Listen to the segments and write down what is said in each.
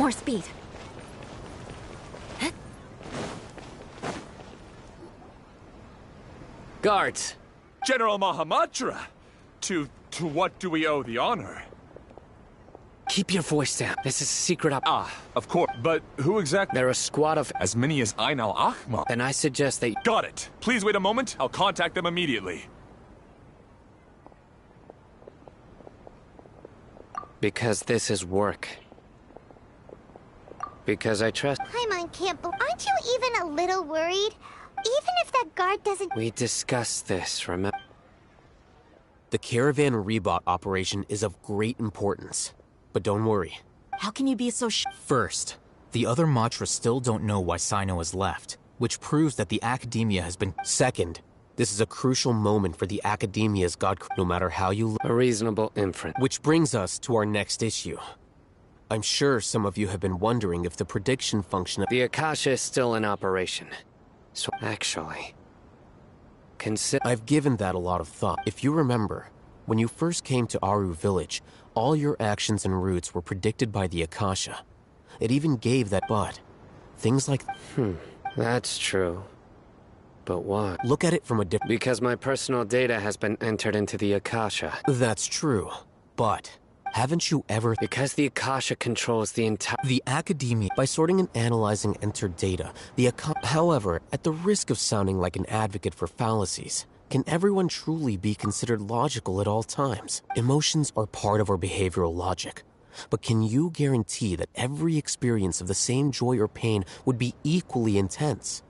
More speed. Guards! General Mahamatra! To what do we owe the honor? Keep your voice down. This is a secret op- Ah, of course. But who exactly? They're a squad of- As many as Ain al-Ahmar. Then I suggest that- Got it. Please wait a moment. I'll contact them immediately. Because this is work. Because I trust- Paimon can't aren't you even a little worried? Even if that guard doesn't- We discussed this, remember? The Caravan Rebot operation is of great importance. But don't worry. How can you be so First, the other Matra still don't know why Sino has left, which proves that the Academia has been... Second, this is a crucial moment for the Academia's god, no matter how you look. A reasonable inference. Which brings us to our next issue. I'm sure some of you have been wondering if the prediction function of The Akasha is still in operation. So, actually... I've given that a lot of thought. If you remember, when you first came to Aru Village, all your actions and routes were predicted by the Akasha. It even gave that, but things like... That's true. But why? Look at it from a different... Because my personal data has been entered into the Akasha. That's true, but haven't you ever... Because the Akasha controls the entire... The Academia... By sorting and analyzing entered data, the Akasha... However, at the risk of sounding like an advocate for fallacies, can everyone truly be considered logical at all times? Emotions are part of our behavioral logic. But can you guarantee that every experience of the same joy or pain would be equally intense?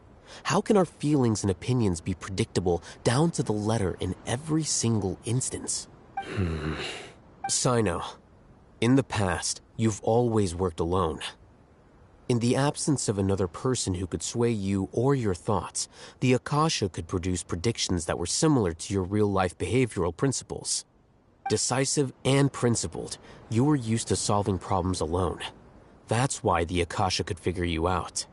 How can our feelings and opinions be predictable down to the letter in every single instance? Sino, in the past, you've always worked alone. In the absence of another person who could sway you or your thoughts, the Akasha could produce predictions that were similar to your real-life behavioral principles. Decisive and principled, you were used to solving problems alone. That's why the Akasha could figure you out.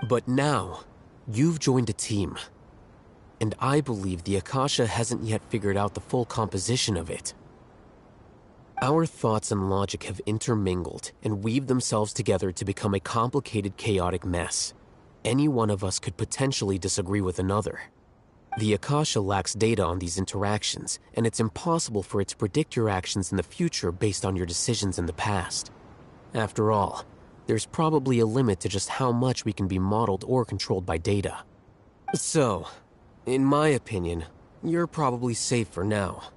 But now, you've joined a team. And I believe the Akasha hasn't yet figured out the full composition of it. Our thoughts and logic have intermingled and weaved themselves together to become a complicated, chaotic mess. Any one of us could potentially disagree with another. The Akasha lacks data on these interactions, and it's impossible for it to predict your actions in the future based on your decisions in the past. After all, there's probably a limit to just how much we can be modeled or controlled by data. So, in my opinion, you're probably safe for now.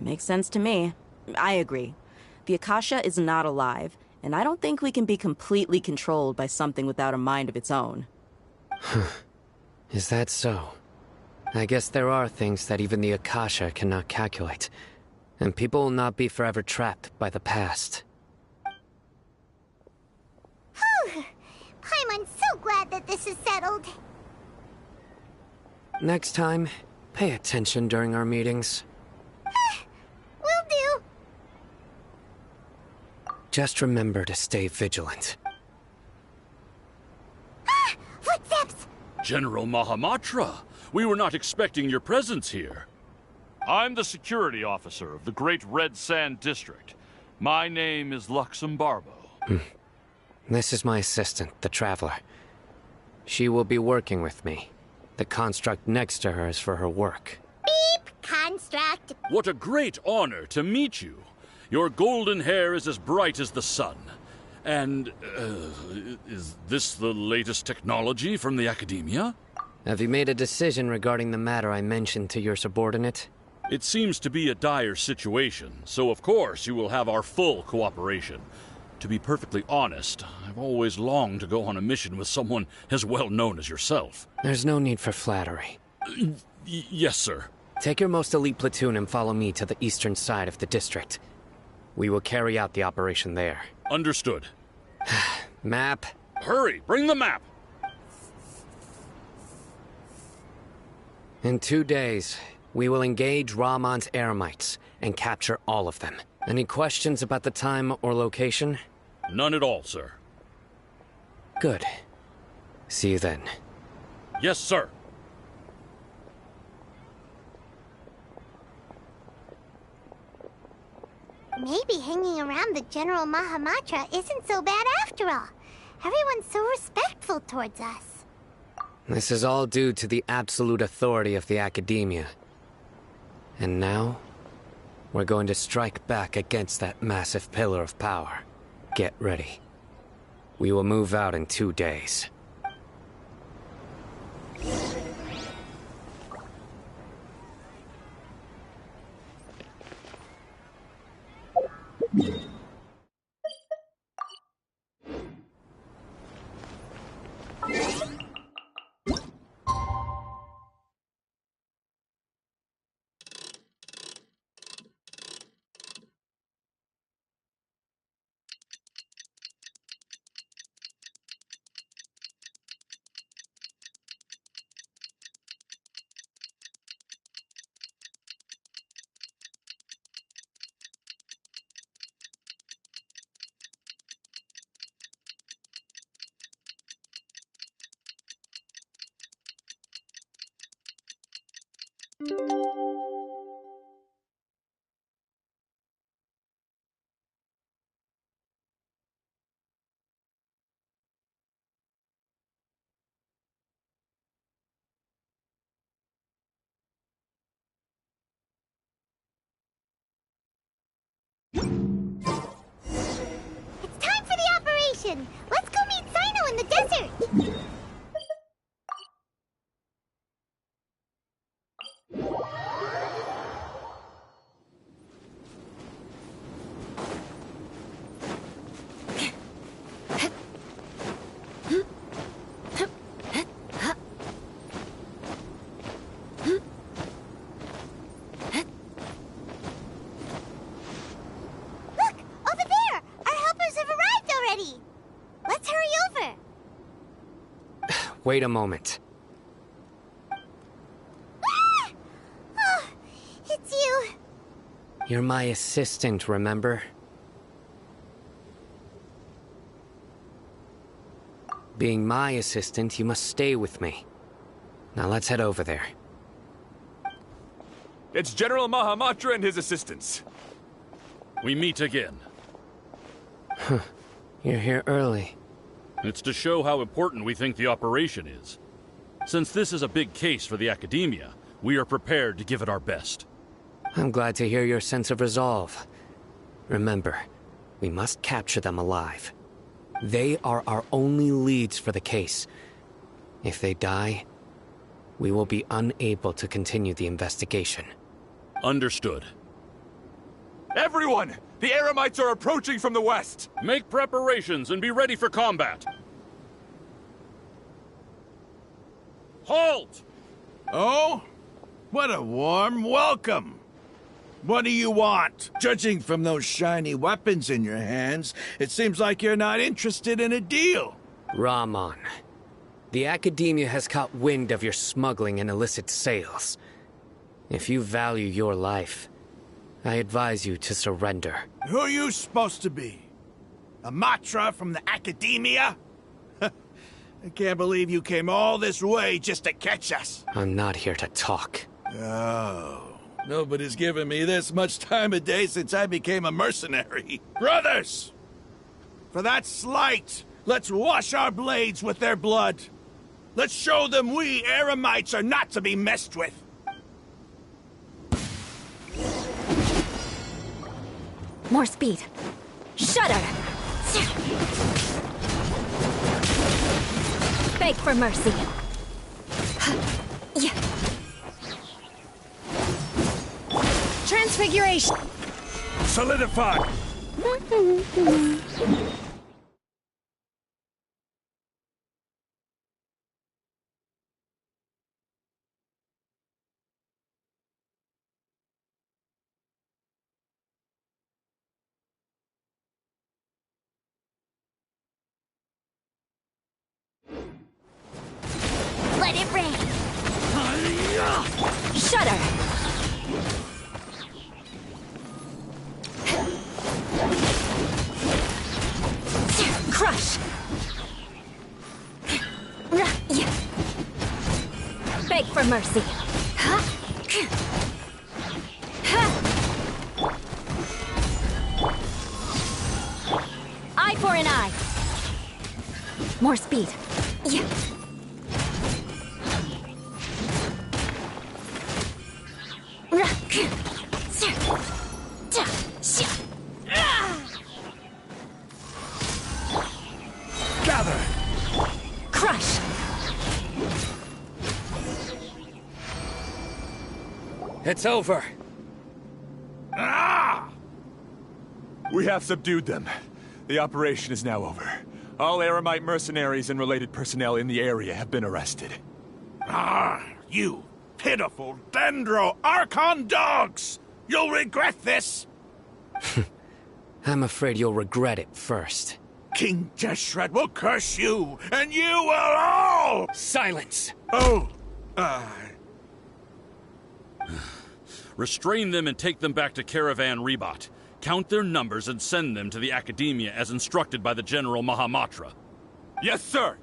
Makes sense to me. I agree. The Akasha is not alive, and I don't think we can be completely controlled by something without a mind of its own. Is that so? I guess there are things that even the Akasha cannot calculate, and people will not be forever trapped by the past. Whew! Paimon's so glad that this is settled. Next time, pay attention during our meetings. Will do. Just remember to stay vigilant. Footsteps! General Mahamatra, we were not expecting your presence here. I'm the security officer of the Great Red Sand District. My name is Luxembarbo. This is my assistant, the Traveler. She will be working with me. The construct next to her is for her work. Beep! Construct! What a great honor to meet you. Your golden hair is as bright as the sun. And, is this the latest technology from the Academia? Have you made a decision regarding the matter I mentioned to your subordinate? It seems to be a dire situation, so of course you will have our full cooperation. To be perfectly honest, I've always longed to go on a mission with someone as well known as yourself. There's no need for flattery. Yes, sir. Take your most elite platoon and follow me to the eastern side of the district. We will carry out the operation there. Understood. Map. Hurry, bring the map! In 2 days, we will engage Rahman's Eremites and capture all of them. Any questions about the time or location? None at all, sir. Good. See you then. Yes, sir. Maybe hanging around the General Mahamatra isn't so bad after all. Everyone's so respectful towards us. This is all due to the absolute authority of the Academia. And now, we're going to strike back against that massive pillar of power. Get ready. We will move out in 2 days. It's time for the operation! Let's go meet Sino in the desert! Wait a moment. Ah! Oh, it's you. You're my assistant, remember? Being my assistant, you must stay with me. Now let's head over there. It's General Mahamatra and his assistants. We meet again. You're here early. It's to show how important we think the operation is. Since this is a big case for the Academia, we are prepared to give it our best. I'm glad to hear your sense of resolve. Remember, we must capture them alive. They are our only leads for the case. If they die, we will be unable to continue the investigation. Understood. Everyone! The Eremites are approaching from the west! Make preparations and be ready for combat! Halt! Oh? What a warm welcome! What do you want? Judging from those shiny weapons in your hands, it seems like you're not interested in a deal. Rahman, the Academia has caught wind of your smuggling and illicit sales. If you value your life, I advise you to surrender. Who are you supposed to be? A Matra from the Academia? I can't believe you came all this way just to catch us. I'm not here to talk. Oh, nobody's given me this much time of day since I became a mercenary. Brothers! For that slight, let's wash our blades with their blood. Let's show them we Eremites are not to be messed with. More speed. Shudder! Beg for mercy. Transfiguration! Solidify! Let it rain! Shudder! Crush! Beg for mercy. More speed. Yeah. Gather! Crush! It's over. Ah! We have subdued them. The operation is now over. All Aramite mercenaries and related personnel in the area have been arrested. Ah, you pitiful Dendro Archon dogs! You'll regret this! I'm afraid you'll regret it first. King Jeshred will curse you, and you will all! Silence! Oh, Restrain them and take them back to Caravan Rebot. Count their numbers and send them to the Academia as instructed by the General Mahamatra. Yes, sir!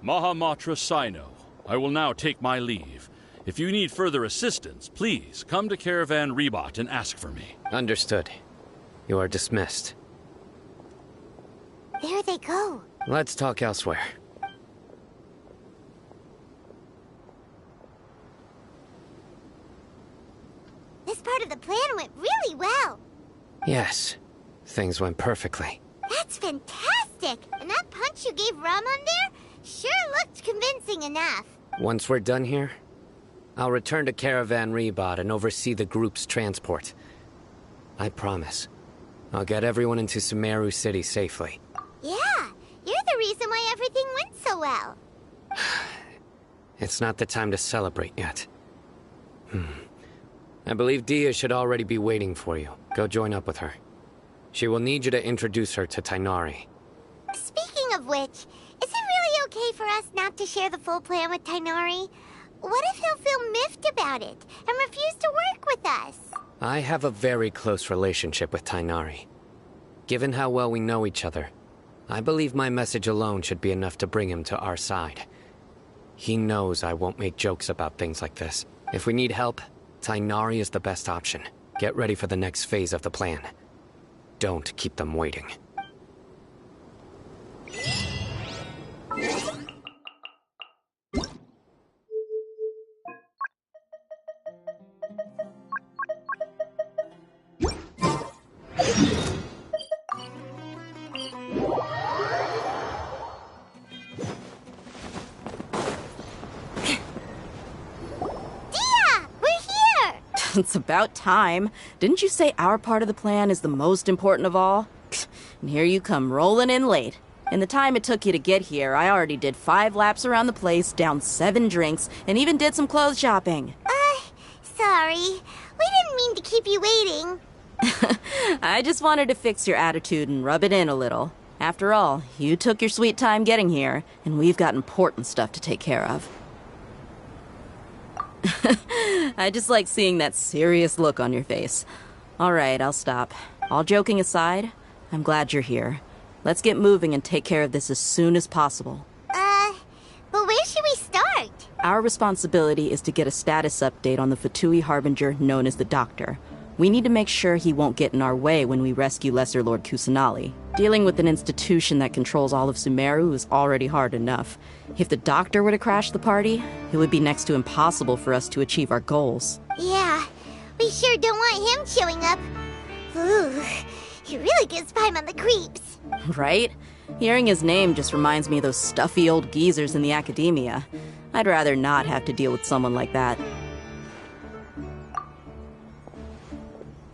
Mahamatra Sino, I will now take my leave. If you need further assistance, please come to Caravan Rebot and ask for me. Understood. You are dismissed. There they go. Let's talk elsewhere. This part of the plan went really well. Yes, things went perfectly. That's fantastic! And that punch you gave Ramon there sure looked convincing enough. Once we're done here, I'll return to Caravan Rebot and oversee the group's transport. I promise. I'll get everyone into Sumeru City safely. Yeah, you're the reason why everything went so well. It's not the time to celebrate yet. I believe Dia should already be waiting for you. Go join up with her. She will need you to introduce her to Tainari. Speaking of which, is it really okay for us not to share the full plan with Tainari? What if he'll feel miffed about it and refuse to work with us? I have a very close relationship with Tainari. Given how well we know each other, I believe my message alone should be enough to bring him to our side. He knows I won't make jokes about things like this. If we need help, Tainari is the best option. Get ready for the next phase of the plan. Don't keep them waiting. It's about time. Didn't you say our part of the plan is the most important of all? And here you come rolling in late. In the time it took you to get here, I already did 5 laps around the place, downed 7 drinks, and even did some clothes shopping. Sorry. We didn't mean to keep you waiting. I just wanted to fix your attitude and rub it in a little. After all, you took your sweet time getting here, and we've got important stuff to take care of. I just like seeing that serious look on your face. All right, I'll stop. All joking aside, I'm glad you're here. Let's get moving and take care of this as soon as possible. But where should we start? Our responsibility is to get a status update on the Fatui Harbinger known as the Doctor. We need to make sure he won't get in our way when we rescue Lesser Lord Kusanali. Dealing with an institution that controls all of Sumeru is already hard enough. If the Doctor were to crash the party, it would be next to impossible for us to achieve our goals. Yeah, we sure don't want him showing up. Ooh, he really gives Paimon on the creeps. Right? Hearing his name just reminds me of those stuffy old geezers in the Academia. I'd rather not have to deal with someone like that.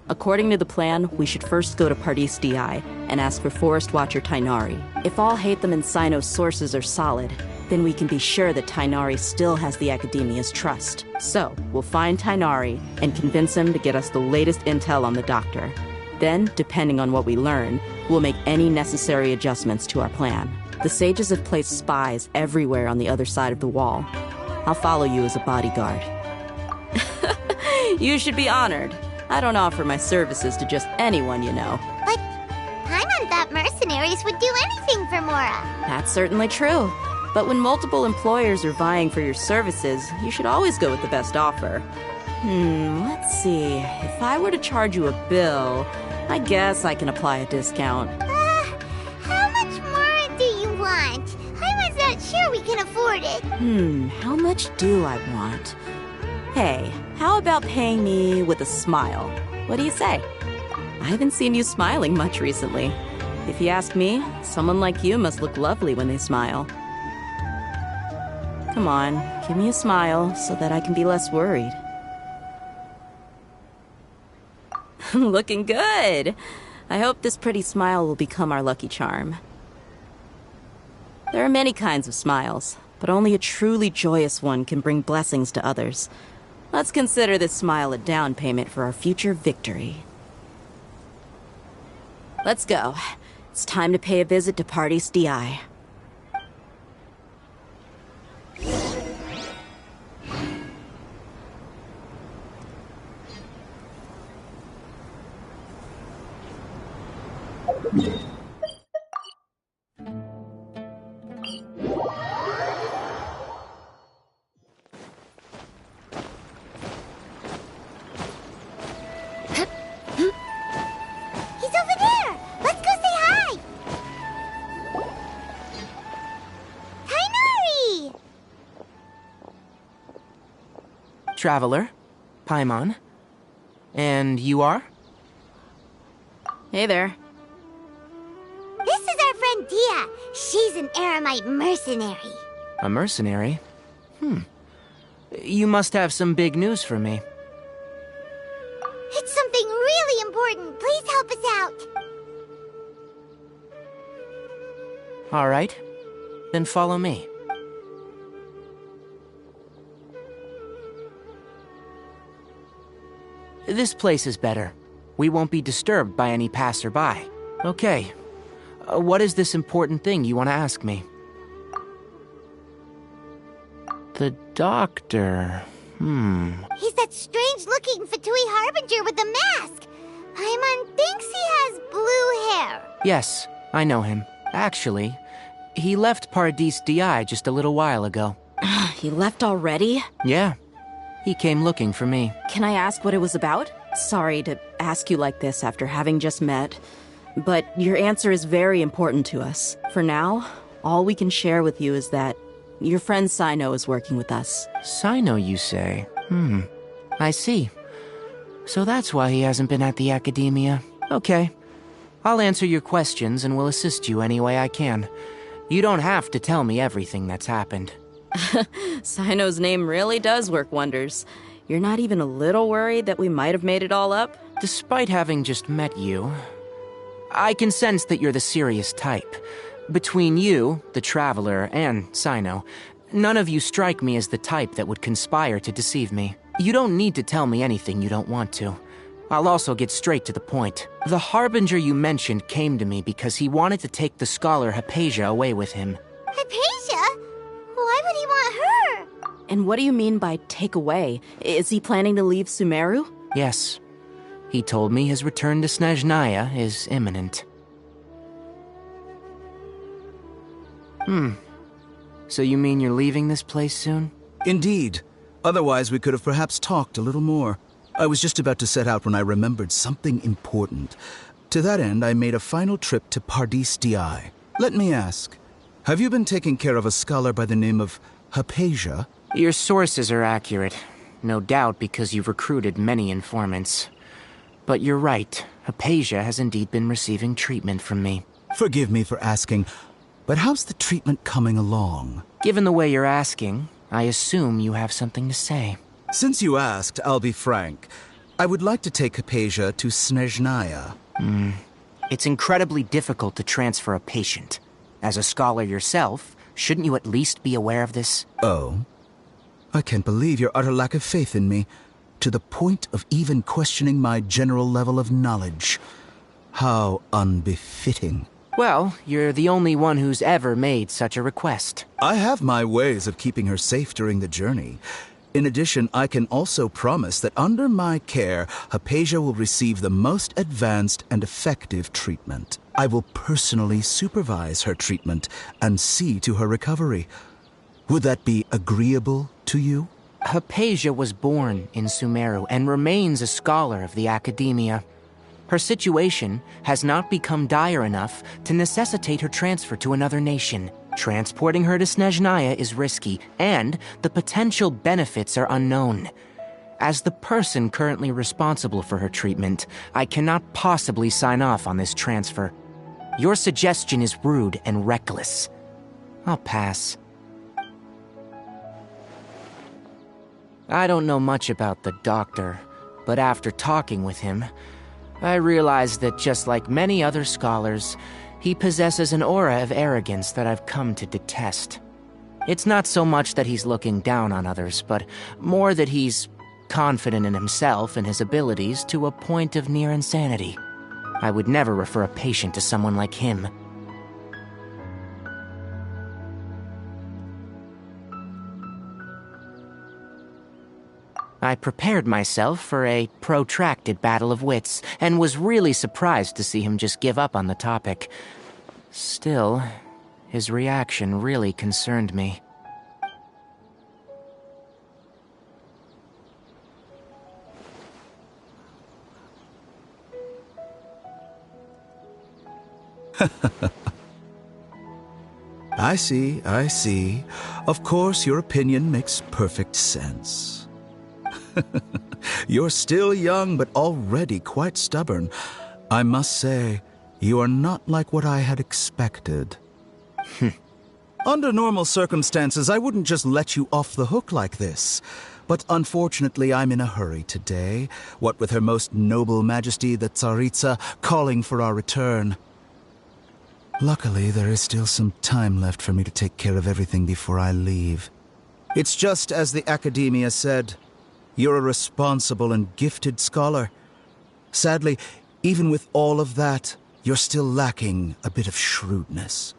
According to the plan, we should first go to Pardis Di and ask for Forest Watcher Tainari. If all Hatham and Sino's sources are solid, then we can be sure that Tainari still has the Academia's trust. So, we'll find Tainari and convince him to get us the latest intel on the Doctor. Then, depending on what we learn, we'll make any necessary adjustments to our plan. The sages have placed spies everywhere on the other side of the wall. I'll follow you as a bodyguard. You should be honored. I don't offer my services to just anyone, you know. But Paimon thought mercenaries would do anything for Mora. That's certainly true. But when multiple employers are vying for your services, you should always go with the best offer. Let's see. If I were to charge you a bill, I guess I can apply a discount. How much more do you want? I was not sure we can afford it. How much do I want? Hey, how about paying me with a smile? What do you say? I haven't seen you smiling much recently. If you ask me, someone like you must look lovely when they smile. Come on, give me a smile so that I can be less worried. Looking good! I hope this pretty smile will become our lucky charm. There are many kinds of smiles, but only a truly joyous one can bring blessings to others. Let's consider this smile a down payment for our future victory. Let's go. It's time to pay a visit to Party's DI. He's over there! Let's go say hi! Tainari! Traveler, Paimon. And you are? Hey there. This is our friend Dia. She's an Aramite mercenary. A mercenary? You must have some big news for me. It's something really important. Please help us out. All right. Then follow me. This place is better. We won't be disturbed by any passerby. Okay. What is this important thing you want to ask me? The doctor. He's that strange-looking Fatui Harbinger with the mask. Paimon thinks he has blue hair. Yes, I know him. Actually, he left Paradis DI just a little while ago. He left already? Yeah. He came looking for me. Can I ask what it was about? Sorry to ask you like this after having just met, but your answer is very important to us. For now, all we can share with you is that your friend Sino is working with us. Sino, you say? I see. So that's why he hasn't been at the academia. Okay. I'll answer your questions and will assist you any way I can. You don't have to tell me everything that's happened. Sino's name really does work wonders. You're not even a little worried that we might have made it all up? Despite having just met you, I can sense that you're the serious type. Between you, the Traveler, and Sino, none of you strike me as the type that would conspire to deceive me. You don't need to tell me anything you don't want to. I'll also get straight to the point. The Harbinger you mentioned came to me because he wanted to take the scholar Hypatia away with him. Hypatia? Why would he want her? And what do you mean by take away? Is he planning to leave Sumeru? Yes. He told me his return to Snezhnaya is imminent. So you mean you're leaving this place soon? Indeed. Otherwise, we could have perhaps talked a little more. I was just about to set out when I remembered something important. To that end, I made a final trip to Paradis DI. Let me ask, have you been taking care of a scholar by the name of Hypatia? Your sources are accurate. No doubt because you've recruited many informants. But you're right. Hypatia has indeed been receiving treatment from me. Forgive me for asking, but how's the treatment coming along? Given the way you're asking, I assume you have something to say. Since you asked, I'll be frank. I would like to take Hypatia to Snezhnaya. It's incredibly difficult to transfer a patient. As a scholar yourself, shouldn't you at least be aware of this? Oh? I can't believe your utter lack of faith in me, to the point of even questioning my general level of knowledge. How unbefitting. Well, you're the only one who's ever made such a request. I have my ways of keeping her safe during the journey. In addition, I can also promise that under my care, Hypatia will receive the most advanced and effective treatment. I will personally supervise her treatment and see to her recovery. Would that be agreeable to you? Hypatia was born in Sumeru and remains a scholar of the academia. Her situation has not become dire enough to necessitate her transfer to another nation. Transporting her to Snezhnaya is risky, and the potential benefits are unknown. As the person currently responsible for her treatment, I cannot possibly sign off on this transfer. Your suggestion is rude and reckless. I'll pass. I don't know much about the doctor, but after talking with him, I realized that just like many other scholars, he possesses an aura of arrogance that I've come to detest. It's not so much that he's looking down on others, but more that he's confident in himself and his abilities to a point of near insanity. I would never refer a patient to someone like him. I prepared myself for a protracted battle of wits, and was really surprised to see him just give up on the topic. Still, his reaction really concerned me. I see. Of course, your opinion makes perfect sense. You're still young, but already quite stubborn. I must say, you are not like what I had expected. Under normal circumstances, I wouldn't just let you off the hook like this. But unfortunately, I'm in a hurry today, what with Her Most Noble Majesty the Tsaritsa calling for our return. Luckily, there is still some time left for me to take care of everything before I leave. It's just as the Academia said. You're a responsible and gifted scholar. Sadly, even with all of that, you're still lacking a bit of shrewdness.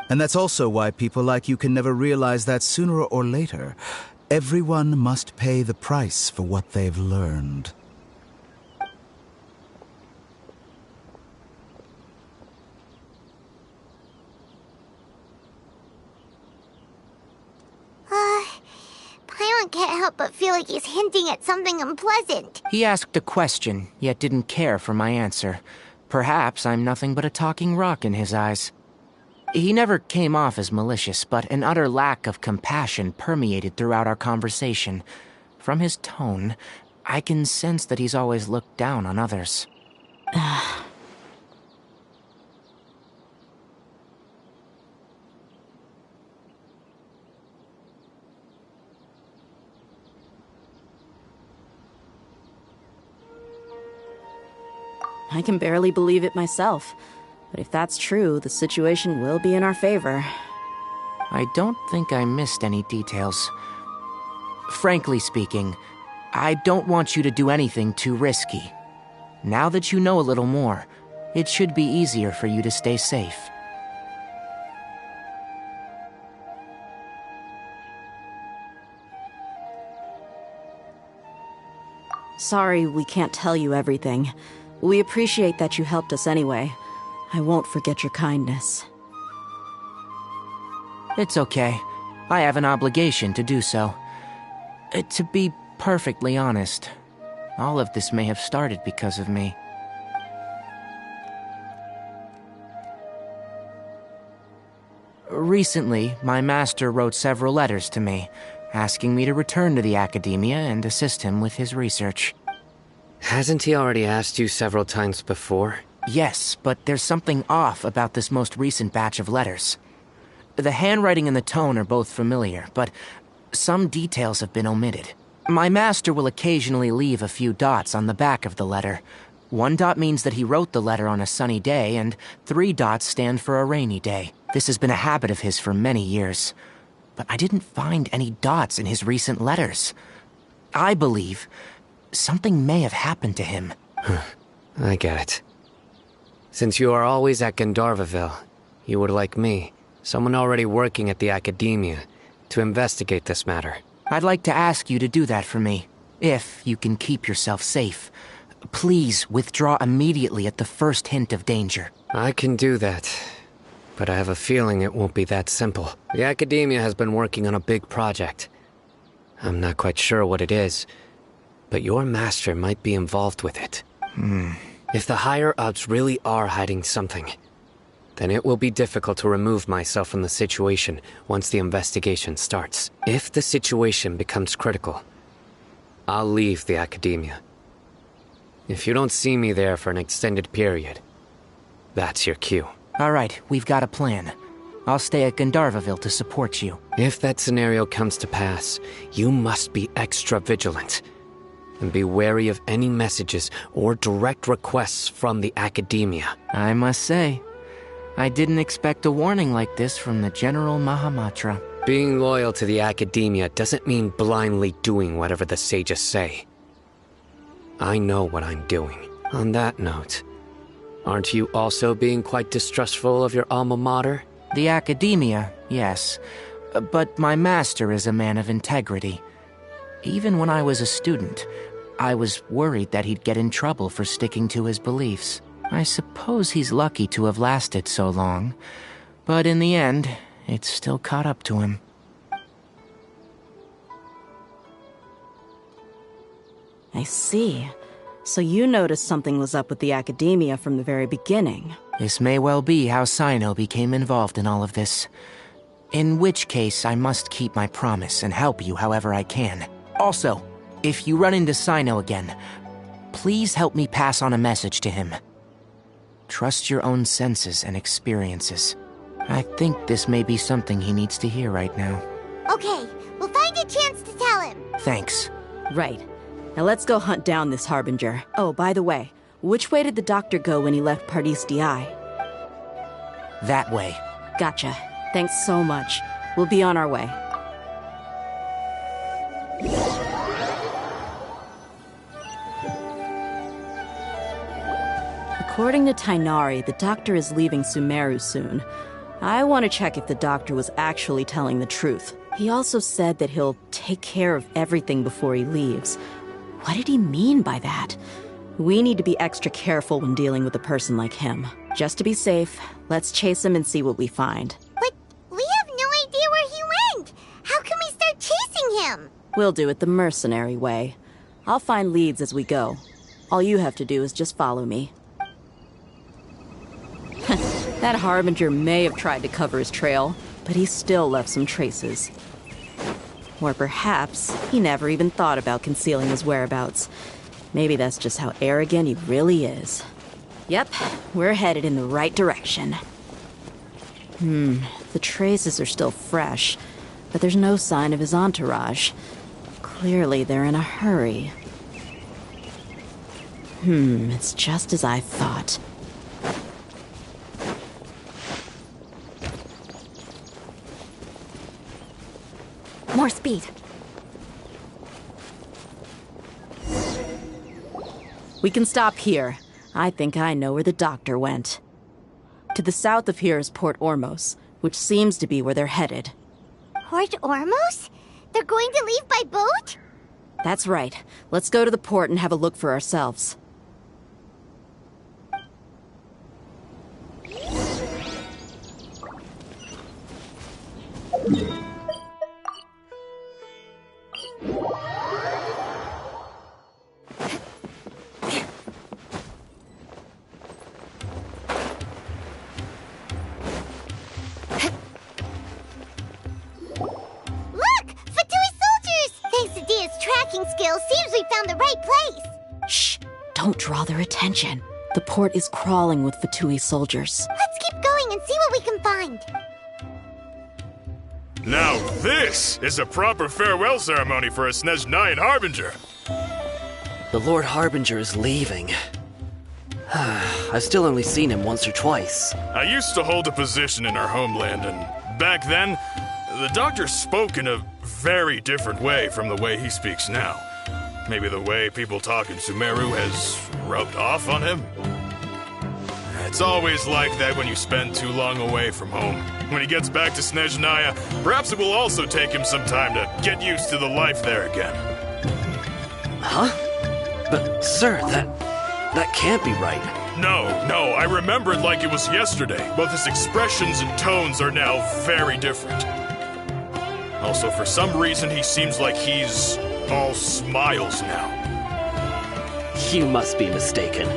And that's also why people like you can never realize that sooner or later, everyone must pay the price for what they've learned. Paimon can't help but feel like he's hinting at something unpleasant. He asked a question, yet didn't care for my answer. Perhaps I'm nothing but a talking rock in his eyes. He never came off as malicious, but an utter lack of compassion permeated throughout our conversation. From his tone, I can sense that he's always looked down on others. I can barely believe it myself. But if that's true, the situation will be in our favor. I don't think I missed any details. Frankly speaking, I don't want you to do anything too risky. Now that you know a little more, it should be easier for you to stay safe. Sorry we can't tell you everything. We appreciate that you helped us anyway. I won't forget your kindness. It's okay. I have an obligation to do so. To be perfectly honest, all of this may have started because of me. Recently, my master wrote several letters to me, asking me to return to the Academia and assist him with his research. Hasn't he already asked you several times before? Yes, but there's something off about this most recent batch of letters. The handwriting and the tone are both familiar, but some details have been omitted. My master will occasionally leave a few dots on the back of the letter. 1 dot means that he wrote the letter on a sunny day, and 3 dots stand for a rainy day. This has been a habit of his for many years. But I didn't find any dots in his recent letters. I believe something may have happened to him. I get it. Since you are always at Gandharvaville, you would like me, someone already working at the Academia, to investigate this matter. I'd like to ask you to do that for me, if you can keep yourself safe. Please withdraw immediately at the first hint of danger. I can do that, but I have a feeling it won't be that simple. The Academia has been working on a big project. I'm not quite sure what it is, but your master might be involved with it. If the higher-ups really are hiding something, then it will be difficult to remove myself from the situation once the investigation starts. If the situation becomes critical, I'll leave the academia. If you don't see me there for an extended period, that's your cue. All right, we've got a plan. I'll stay at Gandharvaville to support you. If that scenario comes to pass, you must be extra vigilant. And be wary of any messages or direct requests from the academia. I must say, I didn't expect a warning like this from the General Mahamatra. Being loyal to the academia doesn't mean blindly doing whatever the sages say. I know what I'm doing. On that note, aren't you also being quite distrustful of your alma mater? The academia, yes. But my master is a man of integrity. Even when I was a student, I was worried that he'd get in trouble for sticking to his beliefs. I suppose he's lucky to have lasted so long, but in the end, it's still caught up to him. I see. So you noticed something was up with the academia from the very beginning. This may well be how Sino became involved in all of this. In which case, I must keep my promise and help you however I can. Also, if you run into Sino again, please help me pass on a message to him. Trust your own senses and experiences. I think this may be something he needs to hear right now. Okay, we'll find a chance to tell him. Thanks. Right. Now let's go hunt down this Harbinger. Oh, by the way, which way did the doctor go when he left Pardis DI? That way. Gotcha. Thanks so much. We'll be on our way. According to Tainari, the doctor is leaving Sumeru soon. I want to check if the doctor was actually telling the truth. He also said that he'll take care of everything before he leaves. What did he mean by that? We need to be extra careful when dealing with a person like him. Just to be safe, let's chase him and see what we find. But we have no idea where he went! How can we start chasing him? We'll do it the mercenary way. I'll find leads as we go. All you have to do is just follow me. That Harbinger may have tried to cover his trail, but he still left some traces. Or perhaps he never even thought about concealing his whereabouts. Maybe that's just how arrogant he really is. Yep, we're headed in the right direction. The traces are still fresh, but there's no sign of his entourage. Clearly they're in a hurry. It's just as I thought. More speed. We can stop here. I think I know where the doctor went. To the south of here is Port Ormos, which seems to be where they're headed. Port Ormos? They're going to leave by boat? That's right. Let's go to the port and have a look for ourselves. Seems we found the right place. Shh! Don't draw their attention. The port is crawling with Fatui soldiers. Let's keep going and see what we can find. Now this is a proper farewell ceremony for a Snezhnayan Harbinger. The Lord Harbinger is leaving. I've still only seen him once or twice. I used to hold a position in our homeland, and back then, the doctor spoke in a very different way from the way he speaks now. Maybe the way people talk in Sumeru has rubbed off on him? It's always like that when you spend too long away from home. When he gets back to Snezhnaya, perhaps it will also take him some time to get used to the life there again. Huh? But, sir, that can't be right. No, I remember it like it was yesterday. Both his expressions and tones are now very different. Also, for some reason, he seems like he's all smiles now. You must be mistaken.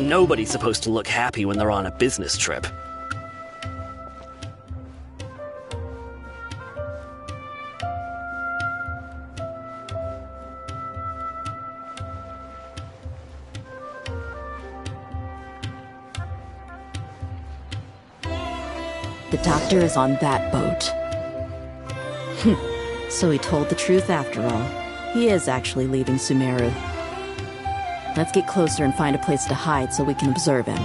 Nobody's supposed to look happy when they're on a business trip. The doctor is on that boat. So he told the truth after all. He is actually leaving Sumeru. Let's get closer and find a place to hide so we can observe him.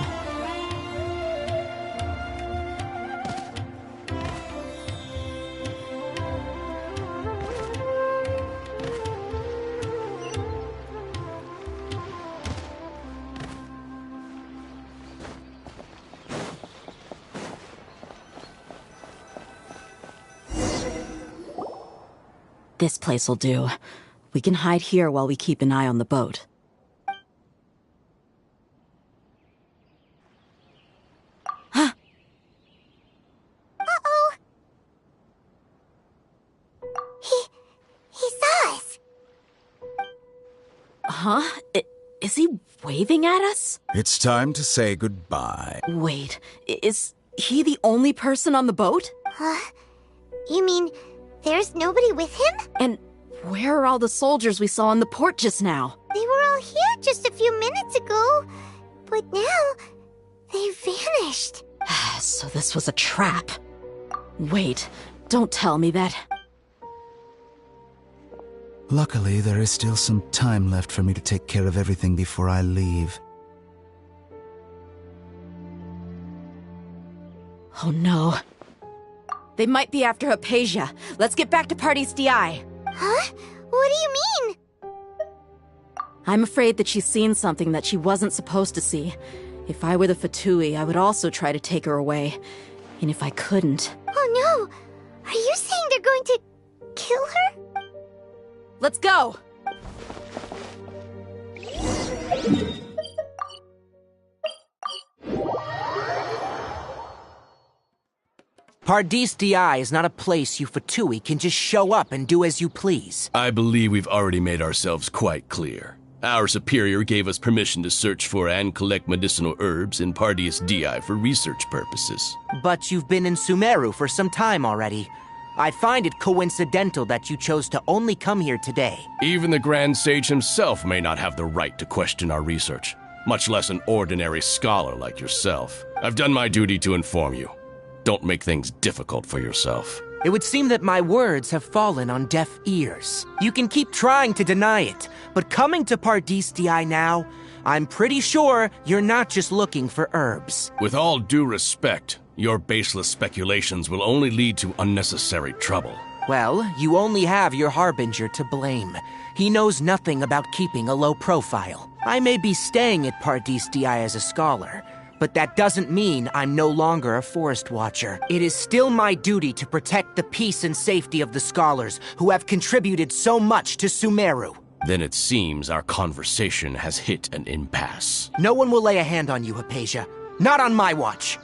This place'll do. We can hide here while we keep an eye on the boat. Huh? Uh-oh! He saw us! Huh? Is he waving at us? It's time to say goodbye. Wait, is he the only person on the boat? You mean there's nobody with him? And where are all the soldiers we saw in the port just now? They were all here just a few minutes ago, but now they vanished. So this was a trap. Wait, don't tell me that. Luckily, there is still some time left for me to take care of everything before I leave. Oh no. They might be after Hypatia. Let's get back to Party's DI. Huh? What do you mean? I'm afraid that she's seen something that she wasn't supposed to see. If I were the Fatui, I would also try to take her away. And if I couldn't... Oh no! Are you saying they're going to kill her? Let's go! Pardis DI is not a place you Fatui can just show up and do as you please. I believe we've already made ourselves quite clear. Our superior gave us permission to search for and collect medicinal herbs in Pardis DI for research purposes. But you've been in Sumeru for some time already. I find it coincidental that you chose to only come here today. Even the Grand Sage himself may not have the right to question our research, much less an ordinary scholar like yourself. I've done my duty to inform you. Don't make things difficult for yourself. It would seem that my words have fallen on deaf ears. You can keep trying to deny it, but coming to Pardis DI now, I'm pretty sure you're not just looking for herbs. With all due respect, your baseless speculations will only lead to unnecessary trouble. Well, you only have your Harbinger to blame. He knows nothing about keeping a low profile. I may be staying at Pardis DI as a scholar, but that doesn't mean I'm no longer a forest watcher. It is still my duty to protect the peace and safety of the scholars who have contributed so much to Sumeru. Then it seems our conversation has hit an impasse. No one will lay a hand on you, Hypatia. Not on my watch.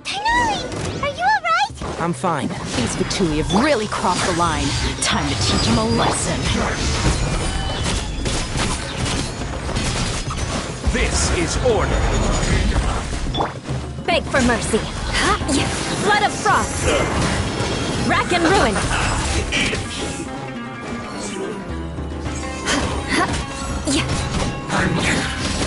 Tighnari, are you alright? I'm fine. These Fatui have really crossed the line. Time to teach them a lesson. This is order. Beg for mercy. Flood of frost. Rack and ruin.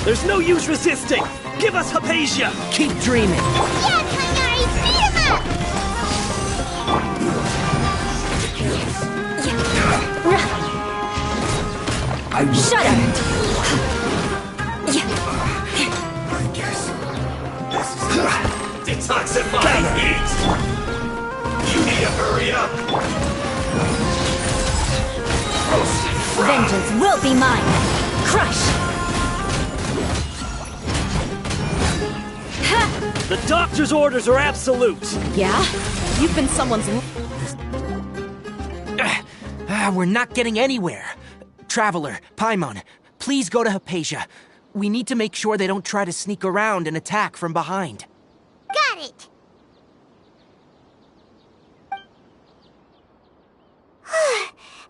There's no use resisting. Give us Hypatia. Keep dreaming. Yeah, Tighnari, beat him up! Shut up. Detoxify heat! You need to hurry up! Vengeance will be mine. Crush. The doctor's orders are absolute! Yeah? You've been someone's... We're not getting anywhere. Traveler, Paimon, please go to Hypatia. We need to make sure they don't try to sneak around and attack from behind. Got it!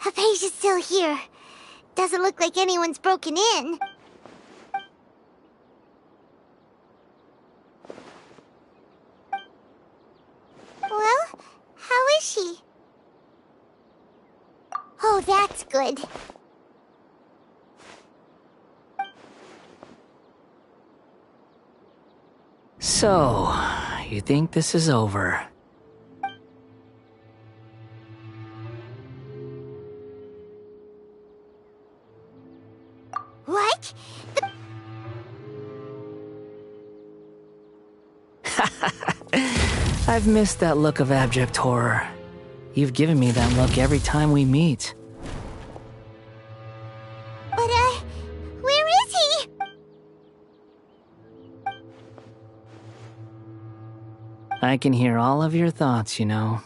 Hypatia's still here. Doesn't look like anyone's broken in. Well, how is she? Oh, that's good. So, you think this is over? What? I've missed that look of abject horror. You've given me that look every time we meet. But, where is he? I can hear all of your thoughts, you know.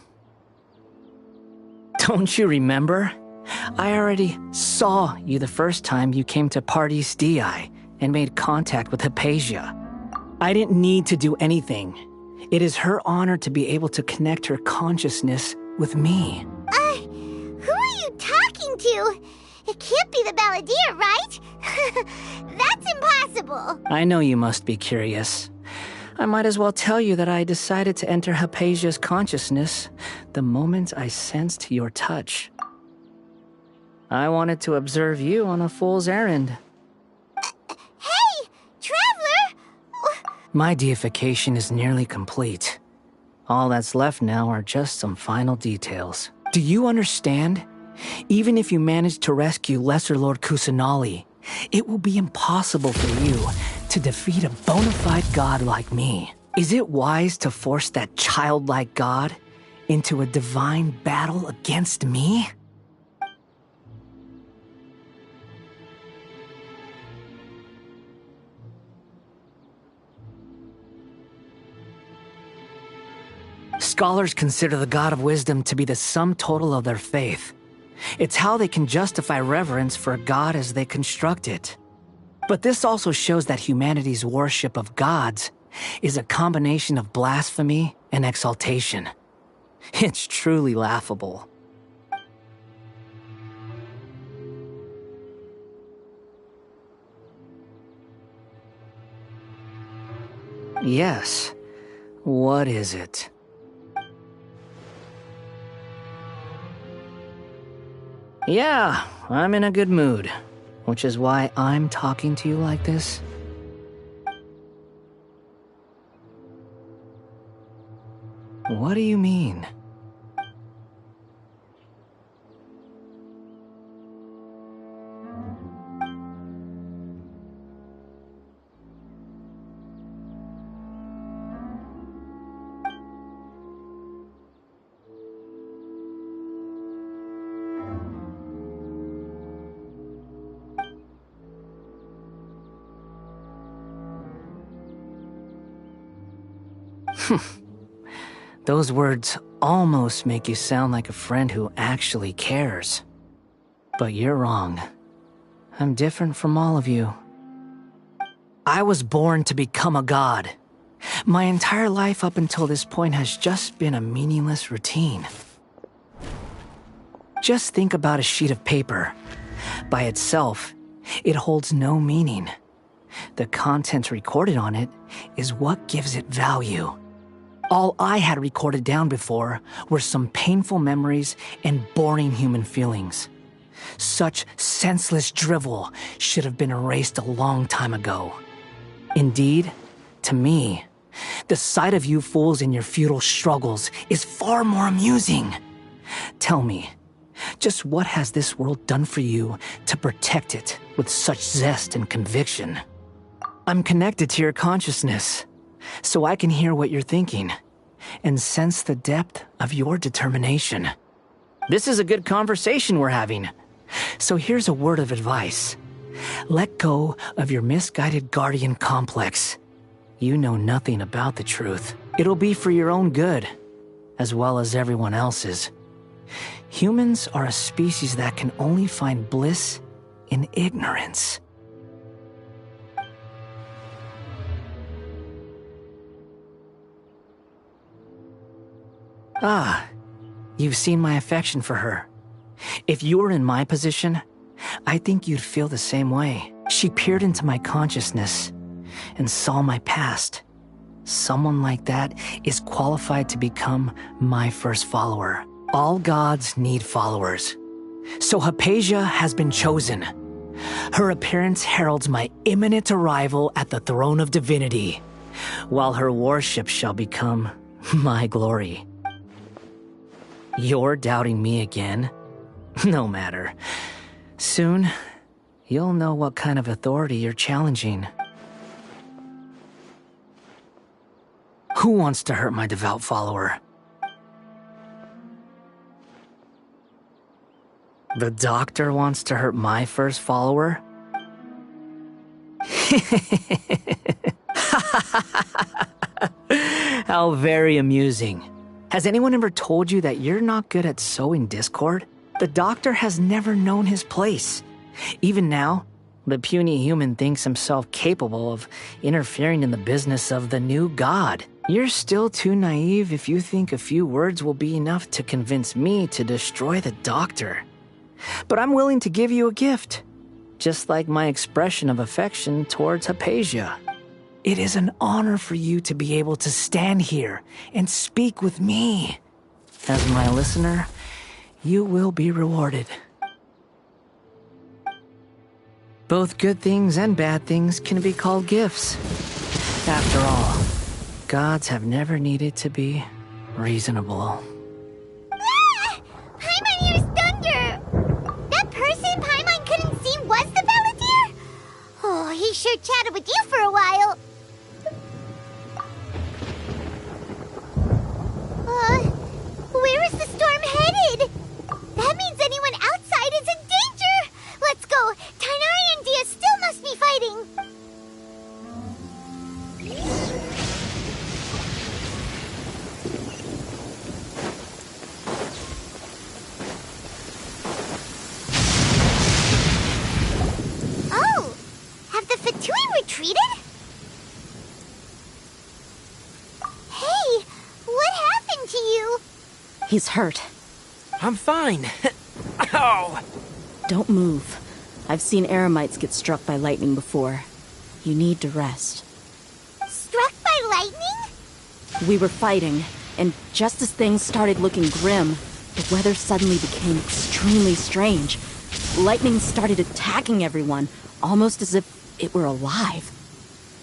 Don't you remember? I already saw you the first time you came to Party's DI and made contact with Hypatia. I didn't need to do anything. It is her honor to be able to connect her consciousness with me. Who are you talking to? It can't be the Balladeer, right? That's impossible. I know you must be curious. I might as well tell you that I decided to enter Hypatia's consciousness the moment I sensed your touch. I wanted to observe you on a fool's errand. Hey, Traveler! My deification is nearly complete. All that's left now are just some final details. Do you understand? Even if you manage to rescue Lesser Lord Kusanali, it will be impossible for you to defeat a bona fide god like me. Is it wise to force that childlike god into a divine battle against me? Scholars consider the God of Wisdom to be the sum total of their faith. It's how they can justify reverence for a god as they construct it. But this also shows that humanity's worship of gods is a combination of blasphemy and exaltation. It's truly laughable. Yes. What is it? Yeah, I'm in a good mood, which is why I'm talking to you like this. What do you mean? Those words almost make you sound like a friend who actually cares. But you're wrong. I'm different from all of you. I was born to become a god. My entire life up until this point has just been a meaningless routine. Just think about a sheet of paper. By itself, it holds no meaning. The content recorded on it is what gives it value. All I had recorded down before were some painful memories and boring human feelings. Such senseless drivel should have been erased a long time ago. Indeed, to me, the sight of you fools in your futile struggles is far more amusing. Tell me, just what has this world done for you to protect it with such zest and conviction? I'm connected to your consciousness, so I can hear what you're thinking and sense the depth of your determination. This is a good conversation we're having. So here's a word of advice. Let go of your misguided guardian complex. You know nothing about the truth. It'll be for your own good, as well as everyone else's. Humans are a species that can only find bliss in ignorance. Ah, you've seen my affection for her. If you were in my position, I think you'd feel the same way. She peered into my consciousness and saw my past. Someone like that is qualified to become my first follower. All gods need followers. So Hypatia has been chosen. Her appearance heralds my imminent arrival at the throne of divinity, while her worship shall become my glory. You're doubting me again? No matter. Soon, you'll know what kind of authority you're challenging. Who wants to hurt my devout follower? The doctor wants to hurt my first follower? How very amusing. Has anyone ever told you that you're not good at sowing discord? The doctor has never known his place. Even now, the puny human thinks himself capable of interfering in the business of the new god. You're still too naive if you think a few words will be enough to convince me to destroy the doctor. But I'm willing to give you a gift, just like my expression of affection towards Hypatia. It is an honor for you to be able to stand here and speak with me. As my listener, you will be rewarded. Both good things and bad things can be called gifts. After all, gods have never needed to be reasonable. Ah! Paimon hears thunder! That person Paimon couldn't see was the Balladeer? Oh, he sure chatted with you for a while. Where is the storm headed? That means anyone outside is in danger! Let's go! Tainari and Dia still must be fighting! Oh! Have the Fatui retreated? Hey! What happened to you? He's hurt. I'm fine. Ow! Don't move. I've seen Eremites get struck by lightning before. You need to rest. Struck by lightning? We were fighting, and just as things started looking grim, the weather suddenly became extremely strange. Lightning started attacking everyone, almost as if it were alive.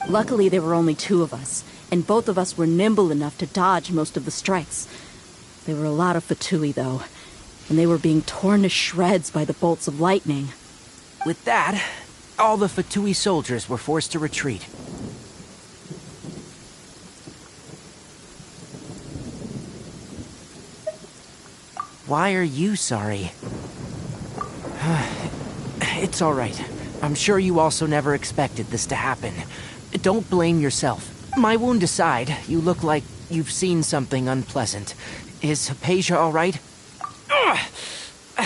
Luckily, there were only two of us, and both of us were nimble enough to dodge most of the strikes. There were a lot of Fatui, though, and they were being torn to shreds by the bolts of lightning. With that, all the Fatui soldiers were forced to retreat. Why are you sorry? It's all right. I'm sure you also never expected this to happen. Don't blame yourself. My wound aside, you look like you've seen something unpleasant. Is Hypatia all right?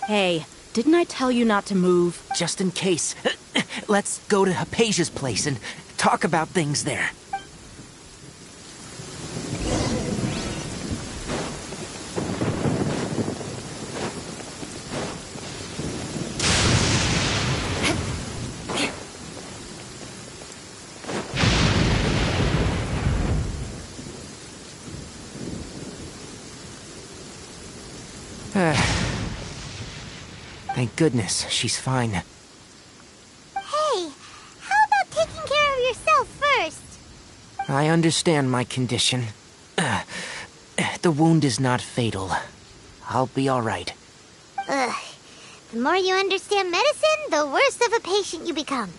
Hey, didn't I tell you not to move? Just in case. Let's go to Hypatia's place and talk about things there. Thank goodness, she's fine. Hey, how about taking care of yourself first? I understand my condition. The wound is not fatal. I'll be all right. Ugh. The more you understand medicine, the worse of a patient you become.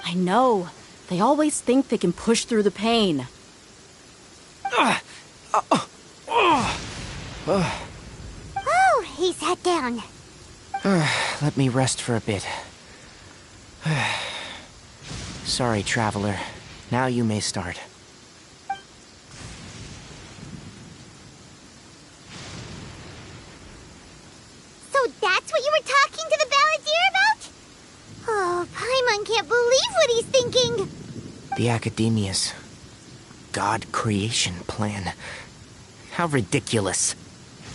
I know. They always think they can push through the pain. Oh, he sat down. Let me rest for a bit. Sorry, traveler. Now you may start. So that's what you were talking to the Balladeer about? Oh, Paimon can't believe what he's thinking. The Academia's God creation plan. How ridiculous.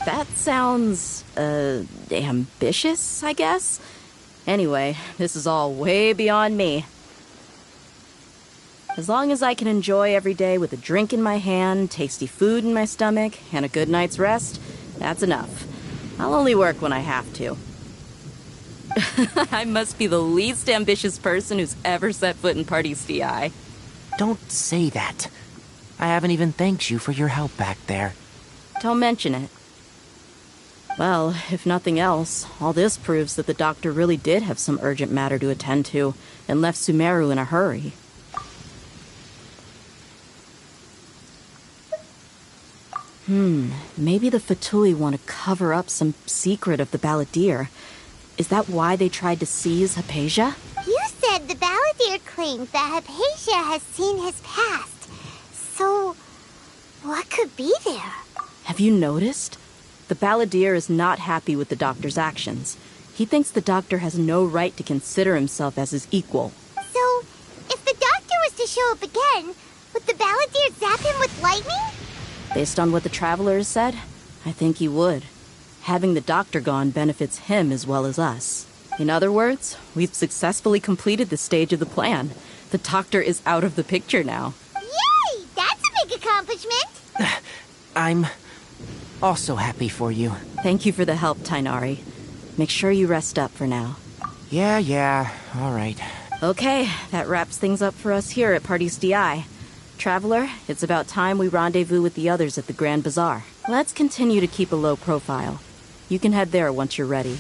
That sounds, ambitious, I guess? Anyway, this is all way beyond me. As long as I can enjoy every day with a drink in my hand, tasty food in my stomach, and a good night's rest, that's enough. I'll only work when I have to. I must be the least ambitious person who's ever set foot in Party's DI. Don't say that. I haven't even thanked you for your help back there. Don't mention it. Well, if nothing else, all this proves that the doctor really did have some urgent matter to attend to, and left Sumeru in a hurry. Maybe the Fatui want to cover up some secret of the Balladeer. Is that why they tried to seize Hypatia? You said the Balladeer claims that Hypatia has seen his past. So, what could be there? Have you noticed? The Balladeer is not happy with the doctor's actions. He thinks the doctor has no right to consider himself as his equal. So, if the doctor was to show up again, would the Balladeer zap him with lightning? Based on what the Traveler has said, I think he would. Having the doctor gone benefits him as well as us. In other words, we've successfully completed the stage of the plan. The doctor is out of the picture now. Yay! That's a big accomplishment! I'm also happy for you. Thank you for the help, Tainari. Make sure you rest up for now. Yeah, all right. Okay, that wraps things up for us here at Party's DI. Traveler, it's about time we rendezvous with the others at the Grand Bazaar. Let's continue to keep a low profile. You can head there once you're ready.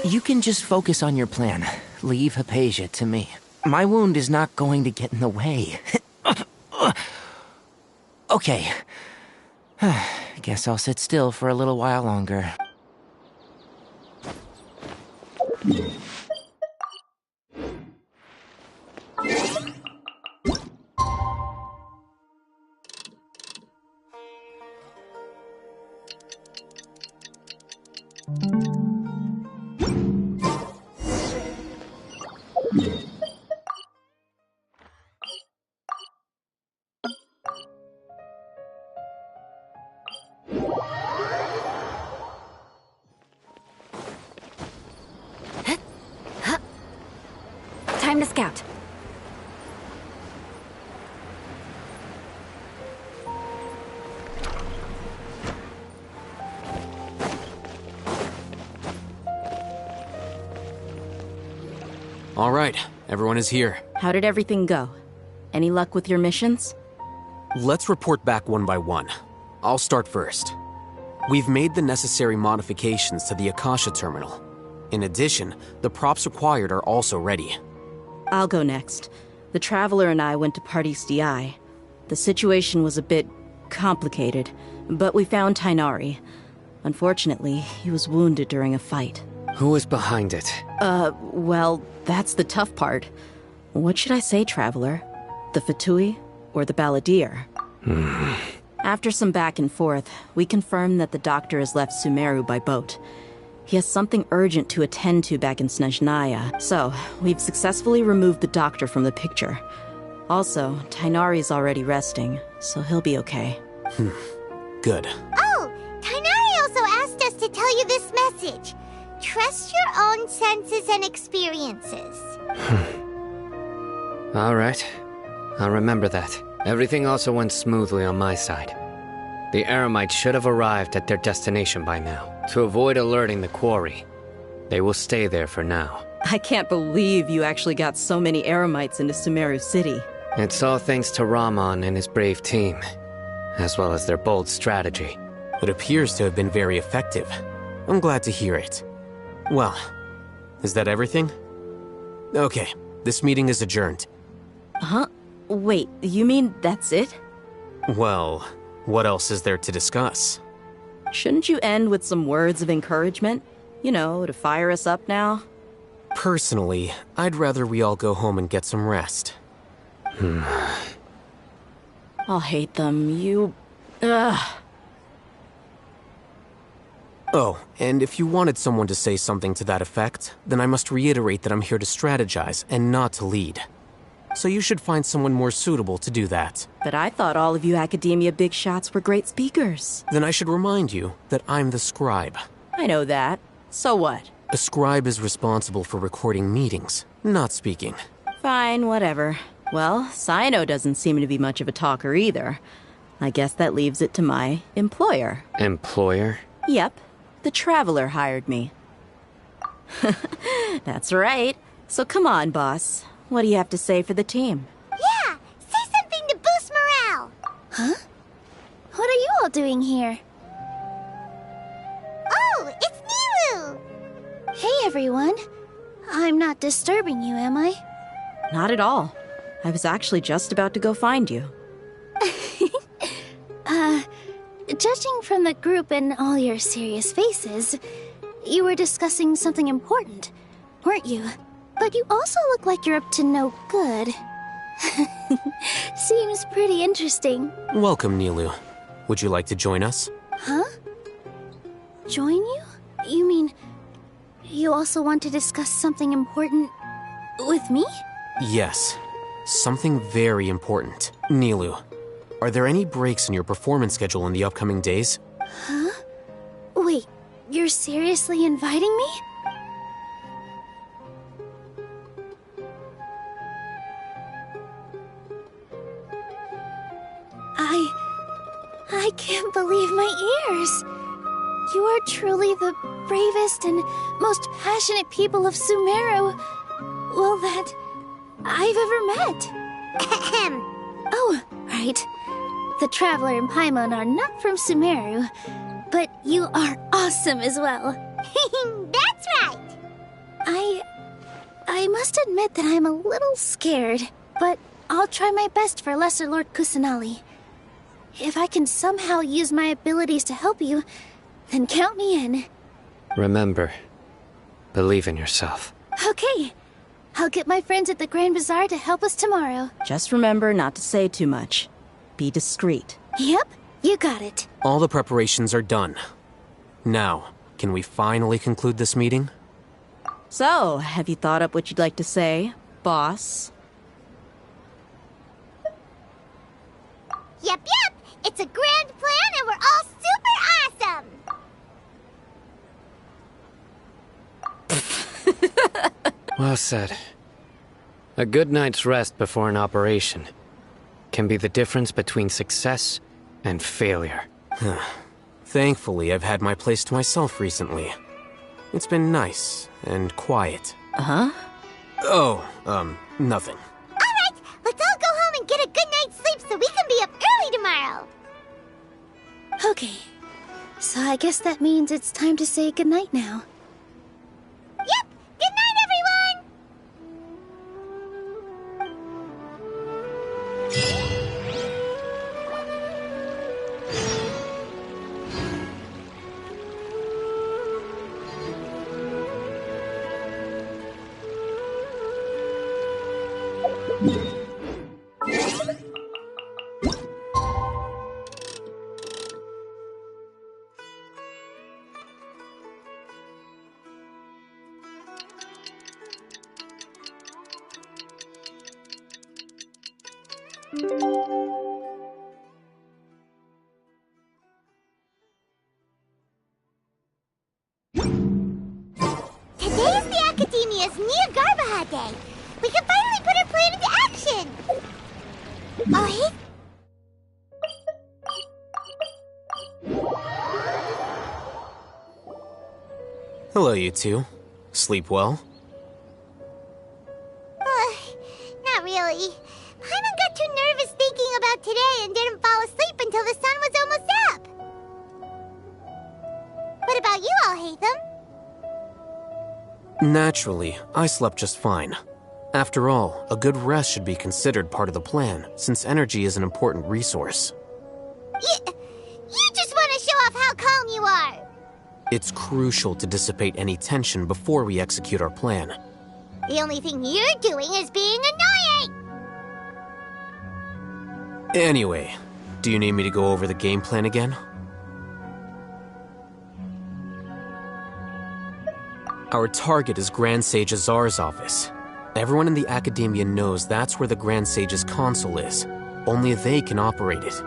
You can just focus on your plan. Leave Hypatia to me. My wound is not going to get in the way. Okay. Guess I'll sit still for a little while longer. Time to scout. All right, everyone is here. How did everything go? Any luck with your missions? Let's report back one by one. I'll start first. We've made the necessary modifications to the Akasha terminal. In addition, the props required are also ready. I'll go next. The Traveler and I went to Party's DI. The situation was a bit complicated, but we found Tainari. Unfortunately, he was wounded during a fight. Who is behind it? Well, that's the tough part. What should I say, Traveler? The Fatui or the Balladeer? After some back and forth, we confirmed that the doctor has left Sumeru by boat. He has something urgent to attend to back in Snezhnaya, so we've successfully removed the doctor from the picture. Also, Tainari's already resting, so he'll be okay. Good. Oh, Tainari also asked us to tell you this message. Trust your own senses and experiences. All right. I'll remember that. Everything also went smoothly on my side. The Eremites should have arrived at their destination by now. To avoid alerting the quarry, they will stay there for now. I can't believe you actually got so many Eremites into Sumeru City. It's all thanks to Rahman and his brave team, as well as their bold strategy. It appears to have been very effective. I'm glad to hear it. Well, is that everything? Okay, this meeting is adjourned. Huh? Wait, you mean that's it? Well, what else is there to discuss? Shouldn't you end with some words of encouragement? You know, to fire us up now? Personally, I'd rather we all go home and get some rest. I'll hate them, you... Ugh. Oh, and if you wanted someone to say something to that effect, then I must reiterate that I'm here to strategize and not to lead. so you should find someone more suitable to do that. But I thought all of you academia big shots were great speakers. Then I should remind you that I'm the scribe. I know that. So what? A scribe is responsible for recording meetings, not speaking. Fine, whatever. Well, Sino doesn't seem to be much of a talker either. I guess that leaves it to my employer. Employer? Yep. The Traveler hired me. That's right. So come on, boss. What do you have to say for the team? Yeah! Say something to boost morale! Huh? What are you all doing here? Oh, it's Nilu! Hey, everyone. I'm not disturbing you, am I? Not at all. I was actually just about to go find you. Judging from the group and all your serious faces, you were discussing something important, weren't you? But you also look like you're up to no good. Seems pretty interesting. Welcome, Nilu. Would you like to join us? Huh? Join you? You mean you also want to discuss something important with me? Yes. Something very important. Nilu, are there any breaks in your performance schedule in the upcoming days? Huh? Wait, you're seriously inviting me? I can't believe my ears. You are truly the bravest and most passionate people of Sumeru, well, that I've ever met. Oh, right. The Traveler and Paimon are not from Sumeru, but you are awesome as well. That's right! I must admit that I'm a little scared, but I'll try my best for Lesser Lord Kusanali. If I can somehow use my abilities to help you, then count me in. Remember, believe in yourself. Okay. I'll get my friends at the Grand Bazaar to help us tomorrow. Just remember not to say too much. Be discreet. Yep, you got it. All the preparations are done. Now, can we finally conclude this meeting? So, have you thought up what you'd like to say, boss? Yep. It's a grand plan and we're all super awesome! Well said. A good night's rest before an operation can be the difference between success and failure. Thankfully, I've had my place to myself recently. It's been nice and quiet. Uh-huh? Oh, nothing. Alright, let's all go home and get a good night's sleep so we can be up early tomorrow! Okay, so I guess that means it's time to say goodnight now. Yep! Good night, everyone! Today's the Academia's Nia Garbaha Day. We can finally put our plan into action. Oh, hey. Hello, you two. Sleep well? Not really. Paimon got too nervous thinking about today and didn't fall asleep until the sun was almost up. What about you all, Hatham? Naturally, I slept just fine. After all, a good rest should be considered part of the plan, since energy is an important resource. You just want to show off how calm you are. It's crucial to dissipate any tension before we execute our plan. The only thing you're doing is being annoying. Anyway, do you need me to go over the game plan again? Our target is Grand Sage Azar's office. Everyone in the academia knows that's where the Grand Sage's console is. Only they can operate it.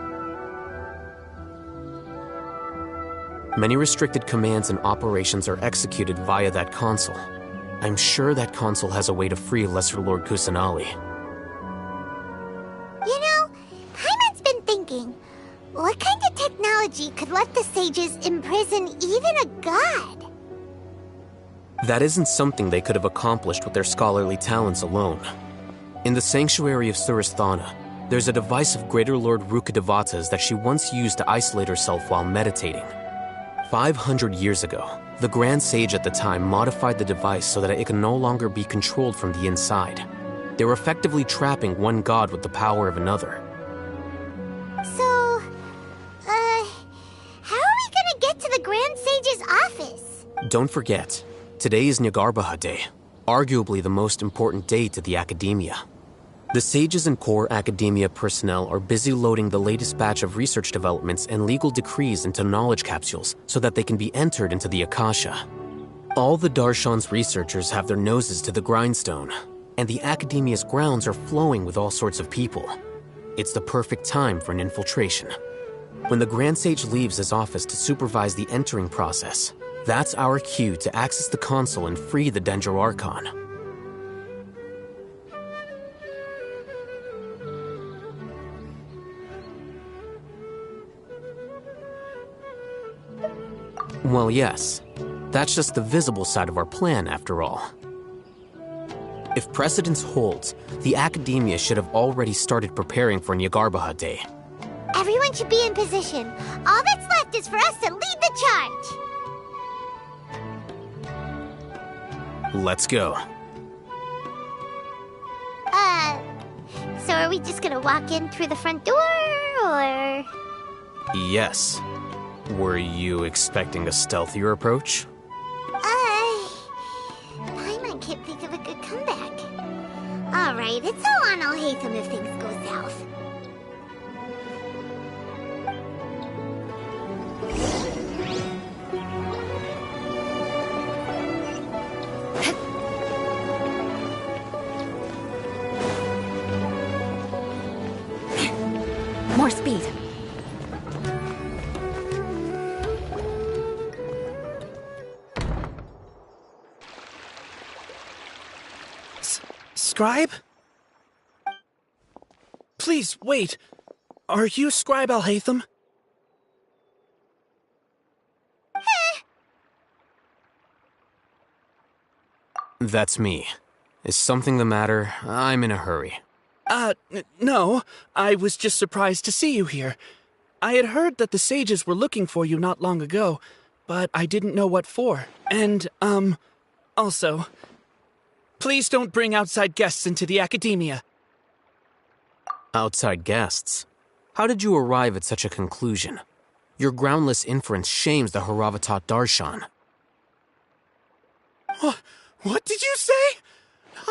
Many restricted commands and operations are executed via that console. I'm sure that console has a way to free Lesser Lord Kusanali. You know, Paimon's been thinking, what kind of technology could let the sages imprison even a god? That isn't something they could have accomplished with their scholarly talents alone. In the sanctuary of Suristhana, there's a device of Greater Lord Rukkhadevata's that she once used to isolate herself while meditating. 500 years ago, the Grand Sage at the time modified the device so that it can no longer be controlled from the inside. They were effectively trapping one god with the power of another. So, how are we gonna get to the Grand Sage's office? Don't forget, today is Nyargarbaha Day, arguably the most important day to the academia. The sages and core academia personnel are busy loading the latest batch of research developments and legal decrees into knowledge capsules so that they can be entered into the Akasha. All the Darshan's researchers have their noses to the grindstone, and the academia's grounds are flowing with all sorts of people. It's the perfect time for an infiltration. When the Grand Sage leaves his office to supervise the entering process, that's our cue to access the console and free the Dendro Archon. Well, yes. That's just the visible side of our plan, after all. If precedence holds, the academia should have already started preparing for Nyargarbaha Day. Everyone should be in position. All that's left is for us to lead the charge. Let's go. So are we just gonna walk in through the front door, or...? Yes. Were you expecting a stealthier approach? Paimon can't think of a good comeback. Alright, it's all on Alhaitham if things go south. More speed. Scribe? Please, wait. Are you Scribe Alhaitham? That's me. Is something the matter? I'm in a hurry. No. I was just surprised to see you here. I had heard that the sages were looking for you not long ago, but I didn't know what for. And, also, please don't bring outside guests into the academia. Outside guests? How did you arrive at such a conclusion? Your groundless inference shames the Haravatat Darshan. What did you say?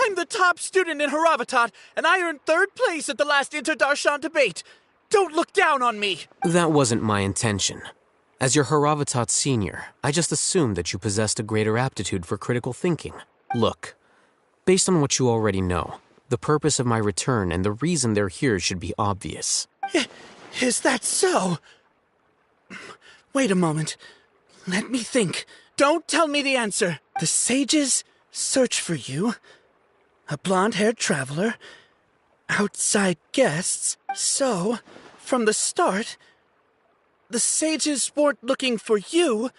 I'm the top student in Haravatat, and I earned 3rd place at the last Inter-Darshan debate. Don't look down on me! That wasn't my intention. As your Haravatat senior, I just assumed that you possessed a greater aptitude for critical thinking. Look, based on what you already know, the purpose of my return and the reason they're here should be obvious. Is that so? Wait a moment. Let me think. Don't tell me the answer. The sages search for you. A blonde-haired traveler. Outside guests. So, from the start, the sages weren't looking for you,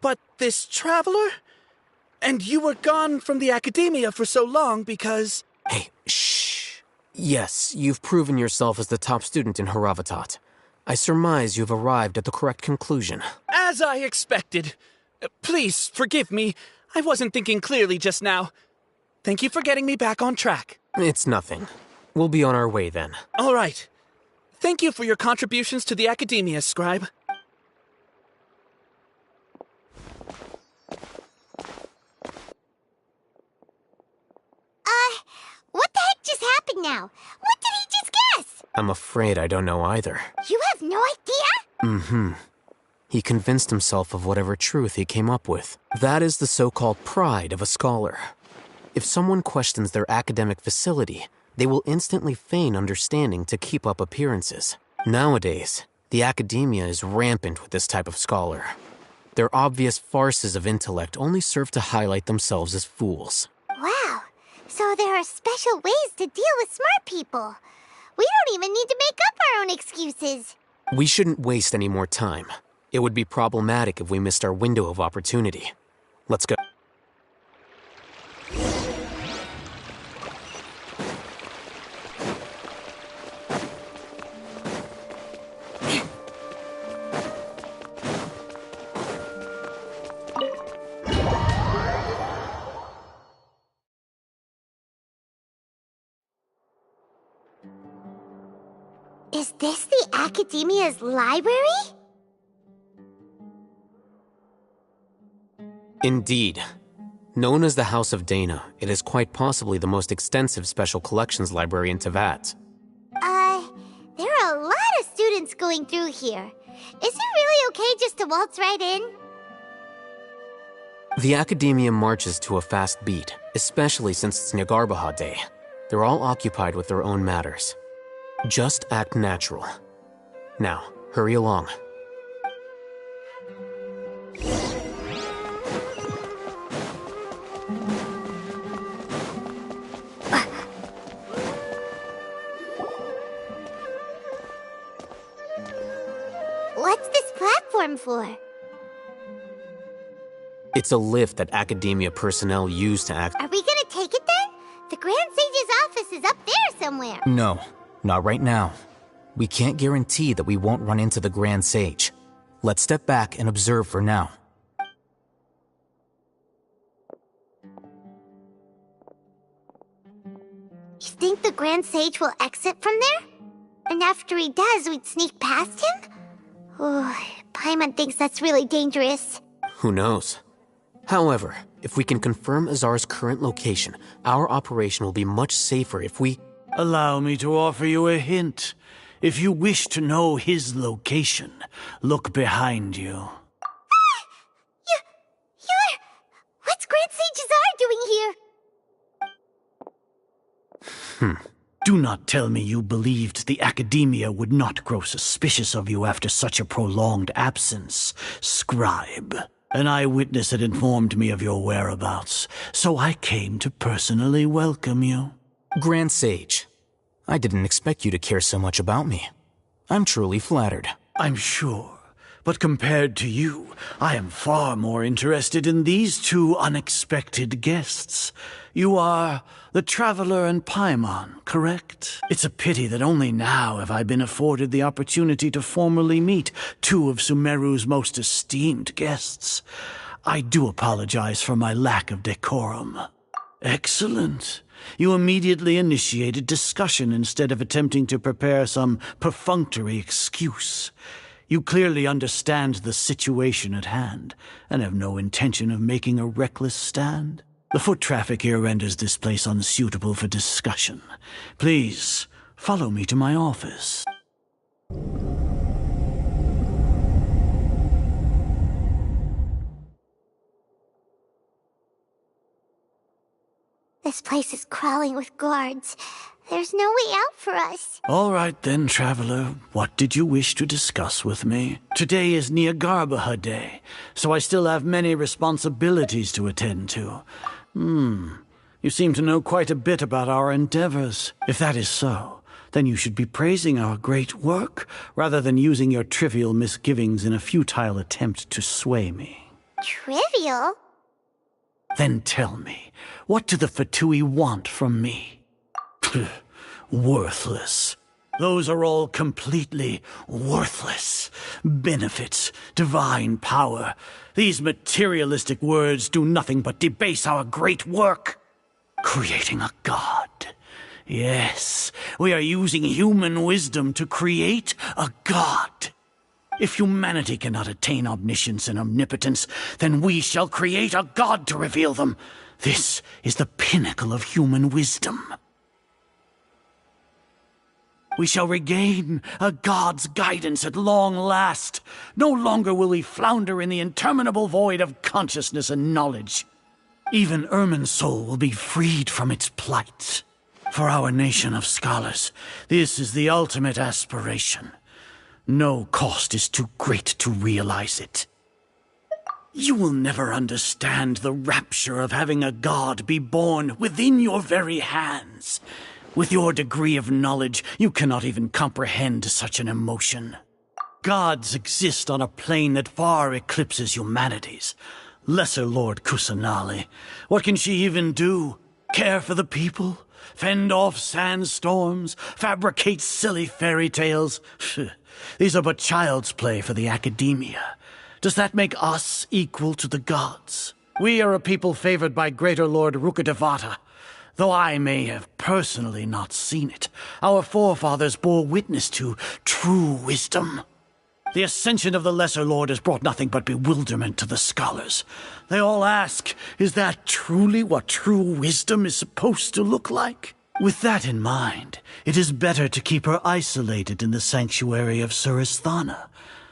but this traveler? And you were gone from the academia for so long because... Hey, shh. Yes, you've proven yourself as the top student in Haravatat. I surmise you've arrived at the correct conclusion. As I expected. Please, forgive me. I wasn't thinking clearly just now. Thank you for getting me back on track. It's nothing. We'll be on our way then. All right. Thank you for your contributions to the academia, Scribe. What the heck just happened now? What did he just guess? I'm afraid I don't know either. You have no idea? Mm-hmm. He convinced himself of whatever truth he came up with. That is the so-called pride of a scholar. If someone questions their academic facility, they will instantly feign understanding to keep up appearances. Nowadays, the academia is rampant with this type of scholar. Their obvious farces of intellect only serve to highlight themselves as fools. Wow, so there are special ways to deal with smart people. We don't even need to make up our own excuses. We shouldn't waste any more time. It would be problematic if we missed our window of opportunity. Let's go. Is this the Academia's library? Indeed. Known as the House of Dana, it is quite possibly the most extensive special collections library in Teyvat. There are a lot of students going through here. Is it really okay just to waltz right in? The Academia marches to a fast beat, especially since it's Nagarbaha Day. They're all occupied with their own matters. Just act natural. Now, hurry along. What's this platform for? It's a lift that Academia personnel use to act. Are we gonna take it then? The Grand Sage's office is up there somewhere. No, not right now. We can't guarantee that we won't run into the Grand Sage. Let's step back and observe for now. You think the Grand Sage will exit from there? And after he does, we'd sneak past him? Oh, Paimon thinks that's really dangerous. Who knows? However, if we can confirm Azar's current location, our operation will be much safer if we... Allow me to offer you a hint. If you wish to know his location, look behind you. What's Grand Sage Azar doing here? Do not tell me you believed the Academia would not grow suspicious of you after such a prolonged absence, scribe. An eyewitness had informed me of your whereabouts, so I came to personally welcome you. Grand Sage, I didn't expect you to care so much about me. I'm truly flattered. I'm sure, but compared to you, I am far more interested in these two unexpected guests. You are the Traveler and Paimon, correct? It's a pity that only now have I been afforded the opportunity to formally meet two of Sumeru's most esteemed guests. I do apologize for my lack of decorum. Excellent. You immediately initiated discussion instead of attempting to prepare some perfunctory excuse. You clearly understand the situation at hand, and have no intention of making a reckless stand. The foot traffic here renders this place unsuitable for discussion. Please, follow me to my office. This place is crawling with guards. There's no way out for us. All right then, Traveler. What did you wish to discuss with me? Today is Nagarbaha Day, so I still have many responsibilities to attend to. You seem to know quite a bit about our endeavors. If that is so, then you should be praising our great work, rather than using your trivial misgivings in a futile attempt to sway me. Trivial? Then tell me, what do the Fatui want from me? Worthless. Those are all completely worthless. Benefits, divine power. These materialistic words do nothing but debase our great work. Creating a god. Yes, we are using human wisdom to create a god. If humanity cannot attain omniscience and omnipotence, then we shall create a god to reveal them. This is the pinnacle of human wisdom. We shall regain a god's guidance at long last. No longer will we flounder in the interminable void of consciousness and knowledge. Even Irminsul will be freed from its plight. For our nation of scholars, this is the ultimate aspiration. No cost is too great to realize it. You will never understand the rapture of having a god be born within your very hands. With your degree of knowledge, you cannot even comprehend such an emotion. Gods exist on a plane that far eclipses humanity's. Lesser Lord Kusanali, what can she even do? Care for the people? Fend off sandstorms? Fabricate silly fairy tales? These are but child's play for the academia. Does that make us equal to the gods? We are a people favored by Greater Lord Rukadevata. Though I may have personally not seen it, our forefathers bore witness to true wisdom. The ascension of the Lesser Lord has brought nothing but bewilderment to the scholars. They all ask, is that truly what true wisdom is supposed to look like? With that in mind, it is better to keep her isolated in the sanctuary of Suristhana,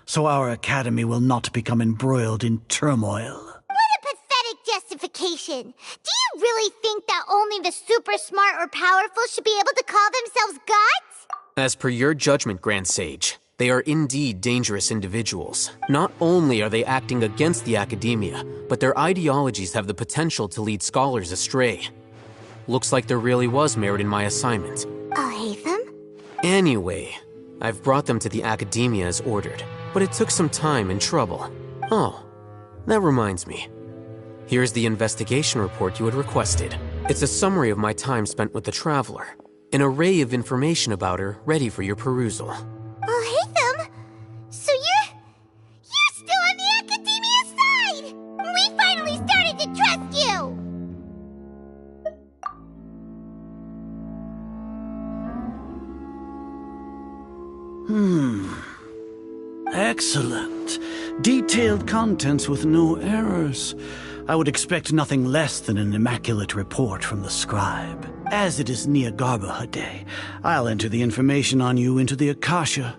so our academy will not become embroiled in turmoil. What a pathetic justification! Do you really think that only the super smart or powerful should be able to call themselves gods? As per your judgment, Grand Sage, they are indeed dangerous individuals. Not only are they acting against the academia, but their ideologies have the potential to lead scholars astray. Looks like there really was merit in my assignment. I'll hate them? Anyway, I've brought them to the academia as ordered, but it took some time and trouble. Oh, that reminds me. Here's the investigation report you had requested. It's a summary of my time spent with the Traveler. An array of information about her ready for your perusal. I'll hate them? So you're still on the academia side! We finally started to trust you! Excellent. Detailed contents with no errors. I would expect nothing less than an immaculate report from the scribe. As it is Niagarbaha Day, I'll enter the information on you into the Akasha.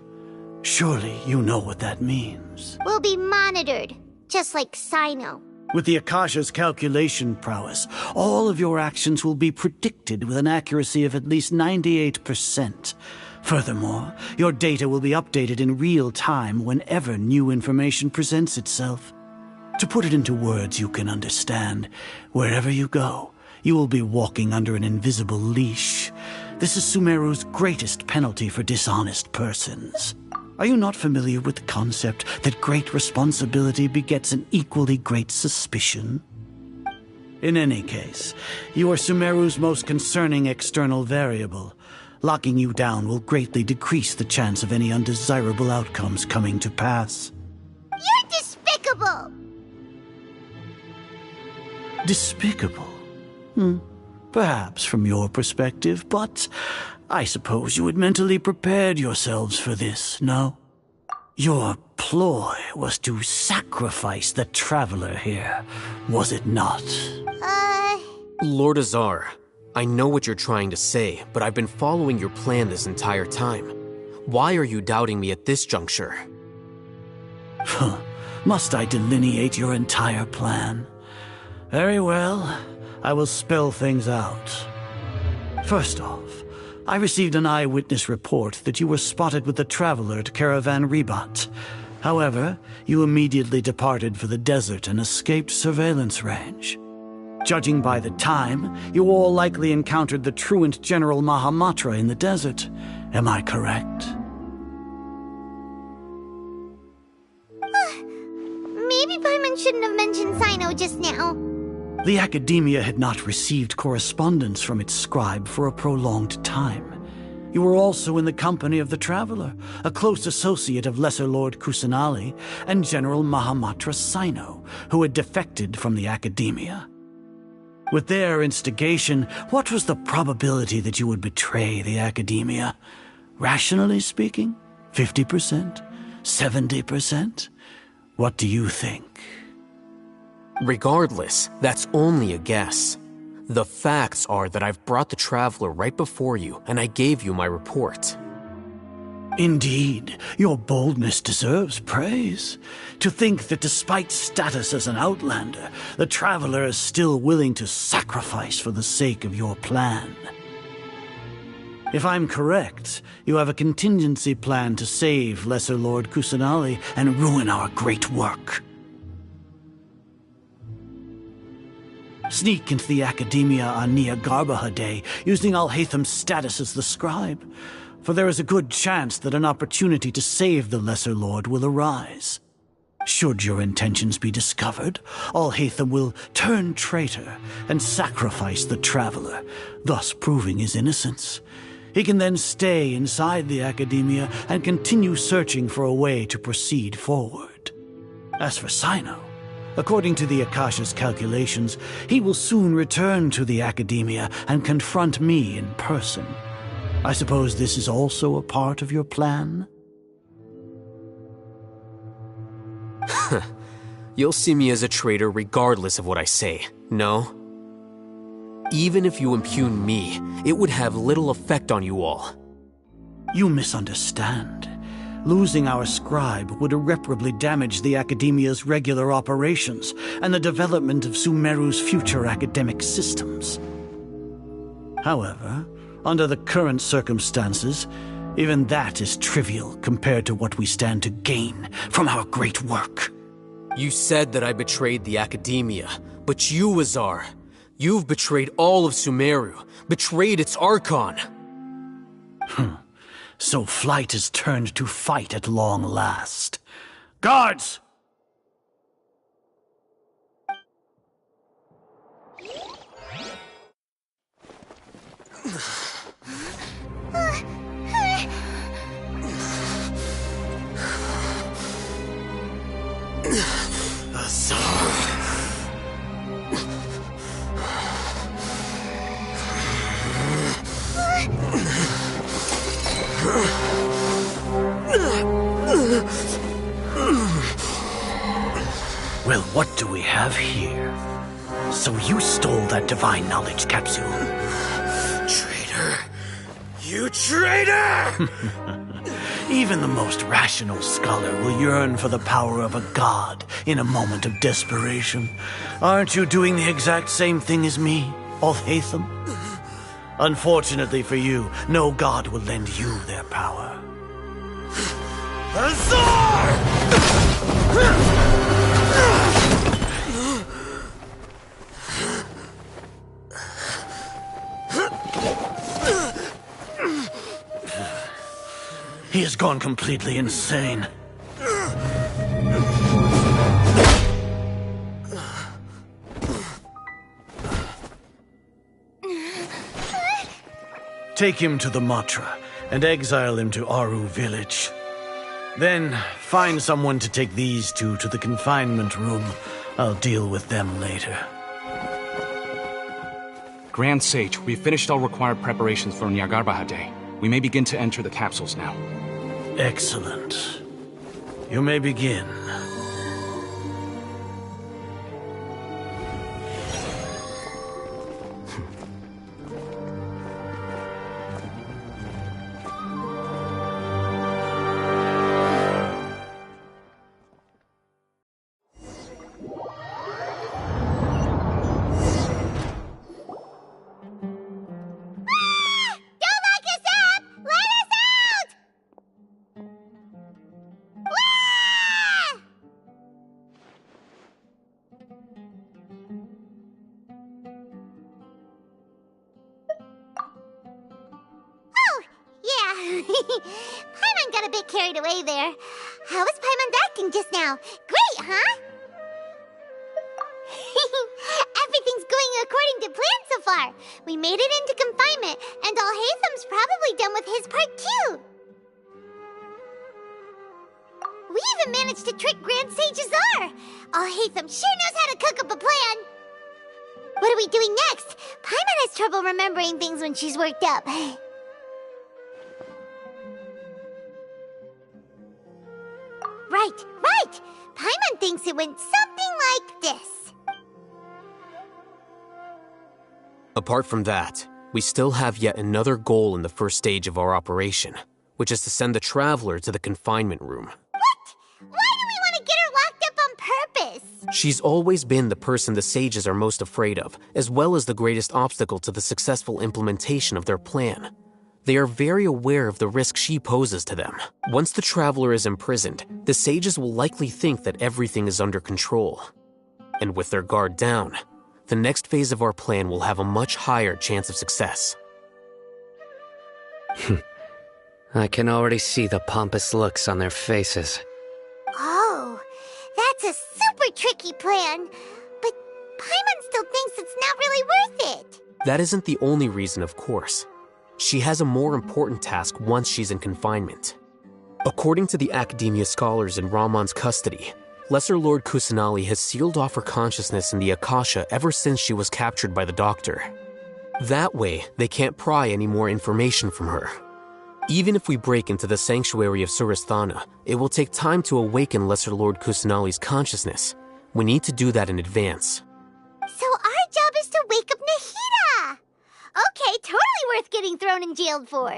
Surely you know what that means. We'll be monitored, just like Sino. With the Akasha's calculation prowess, all of your actions will be predicted with an accuracy of at least 98%. Furthermore, your data will be updated in real time whenever new information presents itself. To put it into words you can understand, wherever you go, you will be walking under an invisible leash. This is Sumeru's greatest penalty for dishonest persons. Are you not familiar with the concept that great responsibility begets an equally great suspicion? In any case, you are Sumeru's most concerning external variable. Locking you down will greatly decrease the chance of any undesirable outcomes coming to pass. You're despicable! Despicable? Perhaps from your perspective, but I suppose you had mentally prepared yourselves for this, no? Your ploy was to sacrifice the Traveler here, was it not? Lord Azar, I know what you're trying to say, but I've been following your plan this entire time. Why are you doubting me at this juncture? Must I delineate your entire plan? Very well, I will spell things out. First off, I received an eyewitness report that you were spotted with the Traveler at Caravan Ribat. However, you immediately departed for the desert and escaped surveillance range. Judging by the time, you all likely encountered the truant General Mahamatra in the desert. Am I correct? Maybe Paimon shouldn't have mentioned Sino just now. The Academia had not received correspondence from its scribe for a prolonged time. You were also in the company of the Traveler, a close associate of Lesser Lord Kusanali and General Mahamatra Sino, who had defected from the Academia. With their instigation, what was the probability that you would betray the Academia? Rationally speaking, 50%? 70%? What do you think? Regardless, that's only a guess. The facts are that I've brought the Traveler right before you, and I gave you my report. Indeed, your boldness deserves praise. To think that despite status as an outlander, the Traveler is still willing to sacrifice for the sake of your plan. If I'm correct, you have a contingency plan to save Lesser Lord Kusanali and ruin our great work. Sneak into the Academia on Nia Garbaha Day, using Alhaitham's status as the scribe, for there is a good chance that an opportunity to save the Lesser Lord will arise. Should your intentions be discovered, Alhaitham will turn traitor and sacrifice the Traveler, thus proving his innocence. He can then stay inside the Academia and continue searching for a way to proceed forward. As for Sino, according to the Akasha's calculations, he will soon return to the Academia and confront me in person. I suppose this is also a part of your plan? You'll see me as a traitor regardless of what I say, no? Even if you impugn me, it would have little effect on you all. You misunderstand. Losing our scribe would irreparably damage the Academia's regular operations and the development of Sumeru's future academic systems. However, under the current circumstances, even that is trivial compared to what we stand to gain from our great work. You said that I betrayed the Academia, but you, Azar, you've betrayed all of Sumeru, betrayed its Archon. So flight has turned to fight at long last. Guards! Well, what do we have here? So you stole that divine knowledge capsule. Traitor! You traitor! Even the most rational scholar will yearn for the power of a god in a moment of desperation. Aren't you doing the exact same thing as me, Alhaitham? Unfortunately for you, no god will lend you their power. Azar! He has gone completely insane. Take him to the Matra and exile him to Aru village. Then find someone to take these two to the confinement room. I'll deal with them later. Grand Sage, we've finished all required preparations for Nyargarbaha Day. We may begin to enter the capsules now. Excellent. You may begin. Paimon got a bit carried away there. How was Paimon acting just now? Great, huh? Everything's going according to plan so far. We made it into confinement, and Alhaitham's probably done with his part too. We even managed to trick Grand Sage Azar. Alhaitham sure knows how to cook up a plan. What are we doing next? Paimon has trouble remembering things when she's worked up. Right! Paimon thinks it went something like this. Apart from that, we still have yet another goal in the first stage of our operation. which is to send the Traveler to the confinement room. What? Why do we want to get her locked up on purpose? She's always been the person the sages are most afraid of, as well as the greatest obstacle to the successful implementation of their plan. They are very aware of the risk she poses to them. Once the Traveler is imprisoned, the sages will likely think that everything is under control. And with their guard down, the next phase of our plan will have a much higher chance of success. I can already see the pompous looks on their faces. Oh, that's a super tricky plan. But Paimon still thinks it's not really worth it. That isn't the only reason, of course. She has a more important task once she's in confinement. According to the Academia scholars in Ramon's custody, Lesser Lord Kusanali has sealed off her consciousness in the Akasha ever since she was captured by the Doctor. That way, they can't pry any more information from her. Even if we break into the sanctuary of Surasthana, it will take time to awaken Lesser Lord Kusanali's consciousness. We need to do that in advance. So our job is to wake up Nahida! Okay, totally worth getting thrown and jailed for.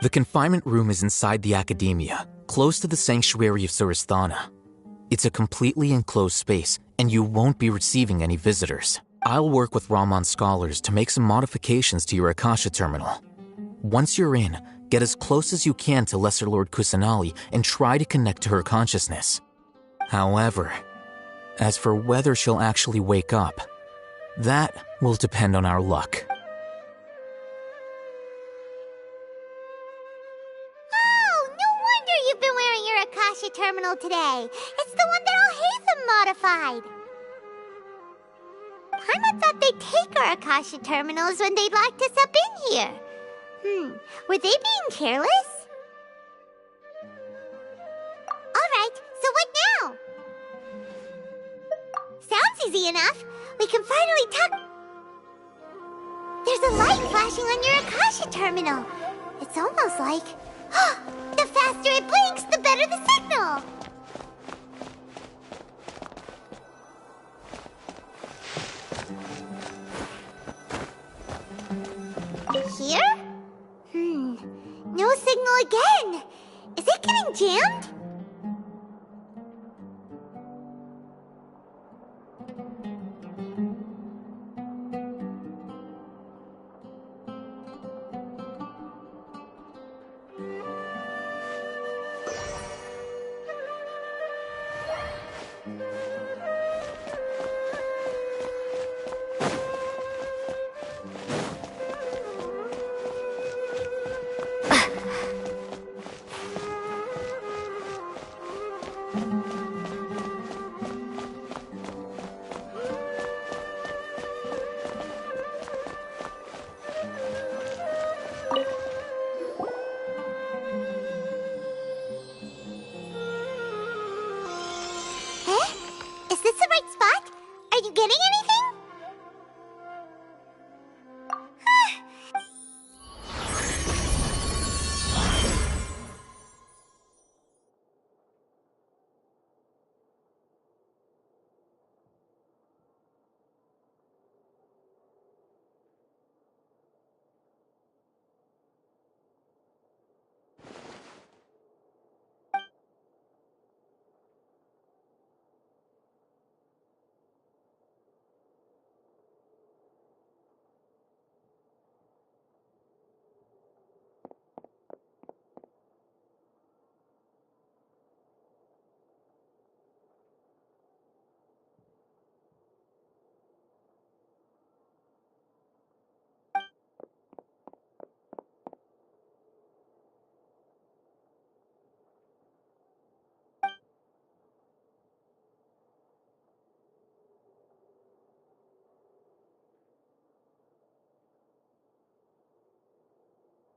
The confinement room is inside the Academia, close to the sanctuary of Surasthana. It's a completely enclosed space, and you won't be receiving any visitors. I'll work with Ramon's scholars to make some modifications to your Akasha terminal. Once you're in, get as close as you can to Lesser Lord Kusanali and try to connect to her consciousness. However, as for whether she'll actually wake up, that will depend on our luck. Oh, no wonder you've been wearing your Akasha terminal today. It's the one that Al-Haytham modified. Paimon thought they'd take our Akasha terminals when they locked us up in here. Were they being careless? Alright, so what now? Sounds easy enough. We can finally talk. There's a light flashing on your Akasha terminal. It's almost like... the faster it blinks, the better the signal. Here? No signal again. Is it getting jammed? Is this the right spot? Are you getting anything?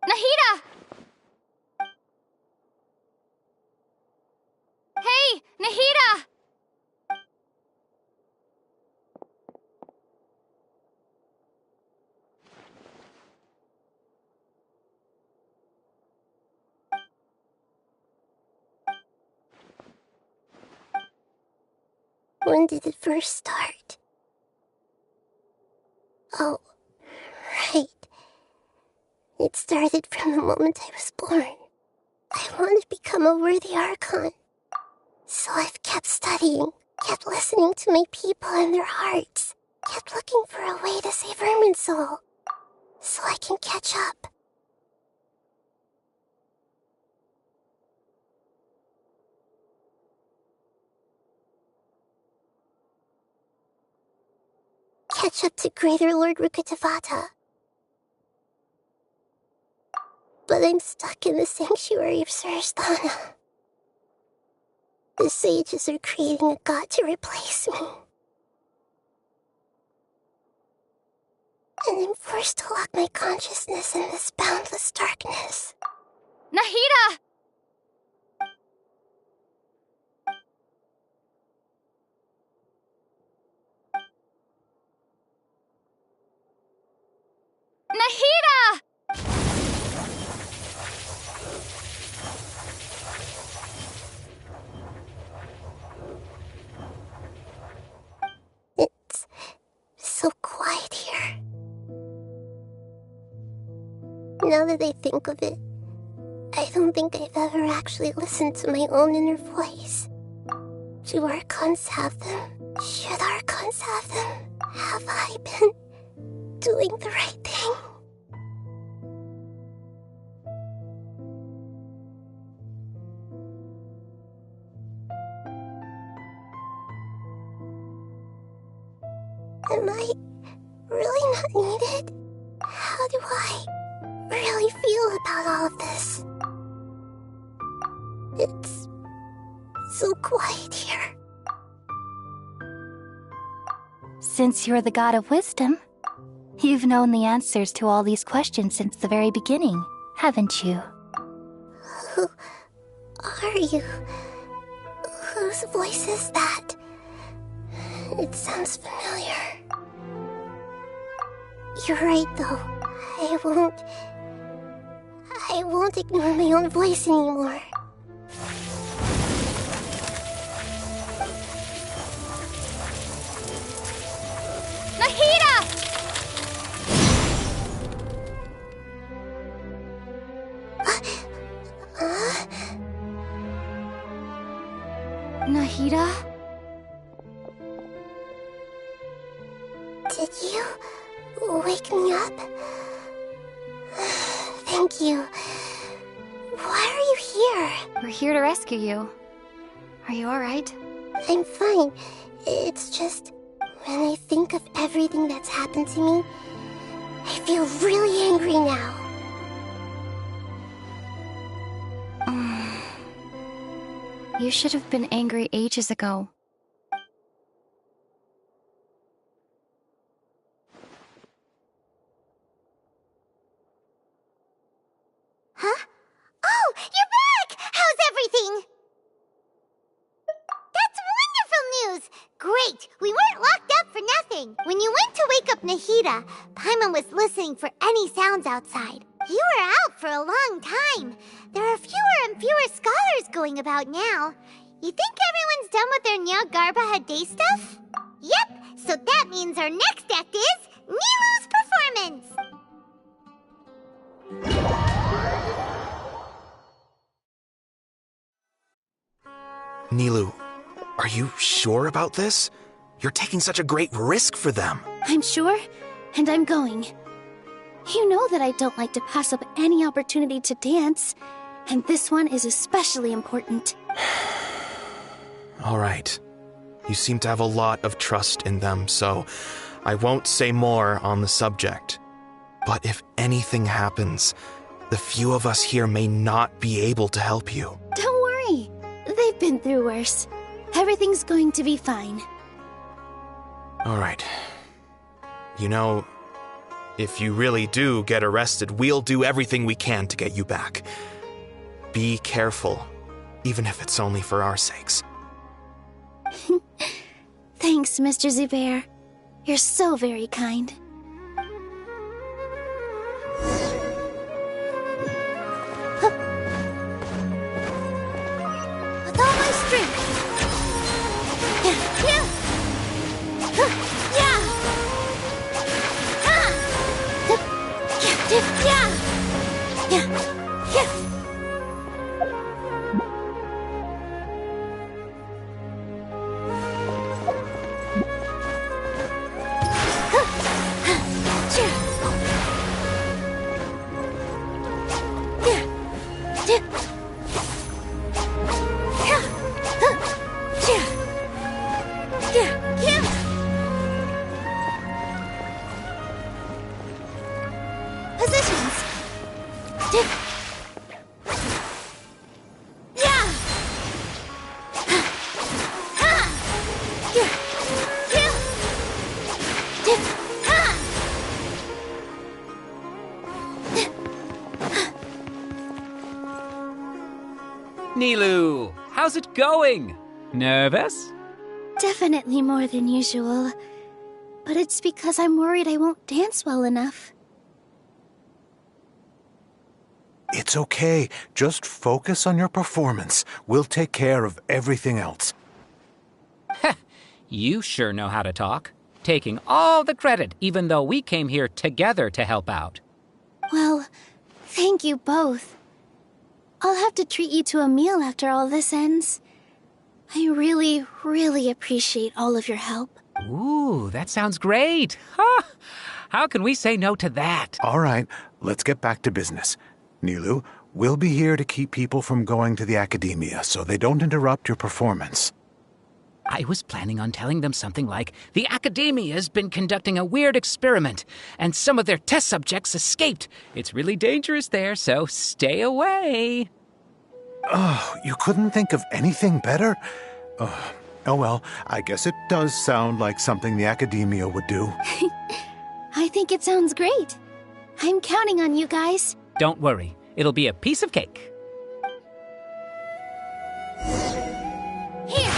Nahida! Hey, Nahida! When did it first start? Oh, right. It started from the moment I was born. I want to become a worthy Archon. So I've kept studying, kept listening to my people and their hearts, kept looking for a way to save Irminsul, so I can catch up. Catch up to Greater Lord Rukkhadevata. But I'm stuck in the sanctuary of Surasthana. The sages are creating a god to replace me. And I'm forced to lock my consciousness in this boundless darkness. Nahida! Nahida! It's so quiet here. Now that I think of it, I don't think I've ever actually listened to my own inner voice. Do Archons have them? Should Archons have them? Have I been doing the right thing? Am I really not needed? How do I really feel about all of this? It's so quiet here. Since you're the god of wisdom, you've known the answers to all these questions since the very beginning, haven't you? Who are you? Whose voice is that? It sounds familiar. You're right, though. I won't ignore my own voice anymore. Nahida! Nahida? Did you wake me up? Thank you. Why are you here? We're here to rescue you. Are you alright? I'm fine. It's just, when I think of everything that's happened to me, I feel really angry now. You should have been angry ages ago. Huh? Oh, you're back! How's everything? That's wonderful news! Great! We weren't locked up for nothing. When you went to wake up Nahida, Paimon was listening for any sounds outside. You were out for a long time. There are fewer and fewer scholars going about now. You think everyone's done with their Nya Garba Day stuff? Yep, so that means our next act is Nilu's performance! Nilu, are you sure about this? You're taking such a great risk for them. I'm sure, and I'm going. You know that I don't like to pass up any opportunity to dance, and this one is especially important. All right. You seem to have a lot of trust in them, so I won't say more on the subject. But if anything happens, the few of us here may not be able to help you. Don't worry. They've been through worse. Everything's going to be fine. All right. You know, if you really do get arrested, we'll do everything we can to get you back. Be careful, even if it's only for our sakes. Thanks, Mr. Zubair. You're so very kind. With all my strength. Yeah. Positions. Nilu, how's it going? Nervous? Definitely more than usual. But it's because I'm worried I won't dance well enough. It's okay. Just focus on your performance. We'll take care of everything else. You sure know how to talk. Taking all the credit, even though we came here together to help out. Well, thank you both. I'll have to treat you to a meal after all this ends. I really, really appreciate all of your help. Ooh, that sounds great. Huh? How can we say no to that? All right, let's get back to business. Nilu, we'll be here to keep people from going to the academia so they don't interrupt your performance. I was planning on telling them something like, the academia's been conducting a weird experiment, and some of their test subjects escaped. It's really dangerous there, so stay away. Oh, you couldn't think of anything better? Oh well, I guess it does sound like something the academia would do. I think it sounds great. I'm counting on you guys. Don't worry, it'll be a piece of cake. Here!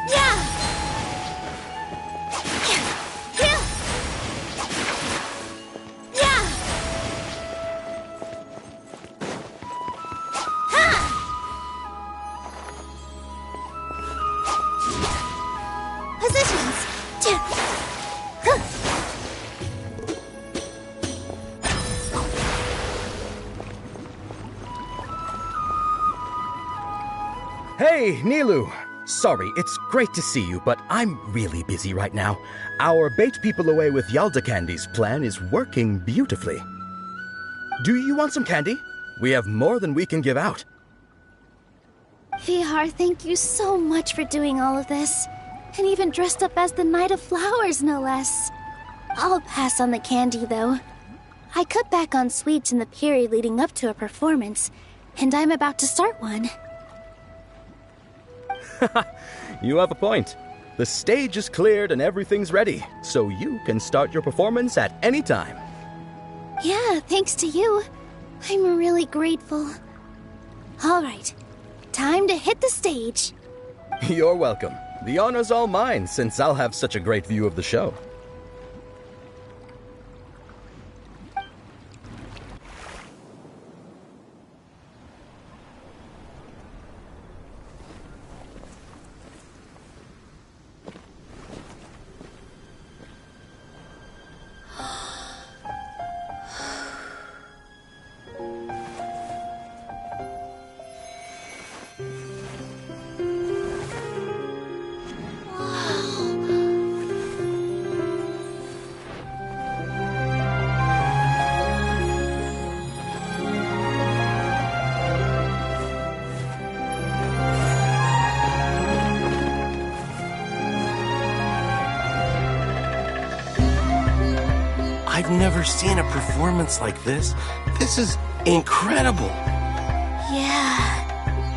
Yeah! Yeah! Yeah! Ha! Positions! Hey, Nilu! Sorry, it's great to see you, but I'm really busy right now. Our Bait People Away with Yalda Candies plan is working beautifully. Do you want some candy? We have more than we can give out. Vihar, thank you so much for doing all of this. And even dressed up as the Knight of Flowers, no less. I'll pass on the candy, though. I cut back on sweets in the period leading up to a performance, and I'm about to start one. You have a point. The stage is cleared and everything's ready, so you can start your performance at any time. Yeah, thanks to you. I'm really grateful. All right, time to hit the stage. You're welcome. The honor's all mine, since I'll have such a great view of the show. I've never seen a performance like this. This is incredible. Yeah,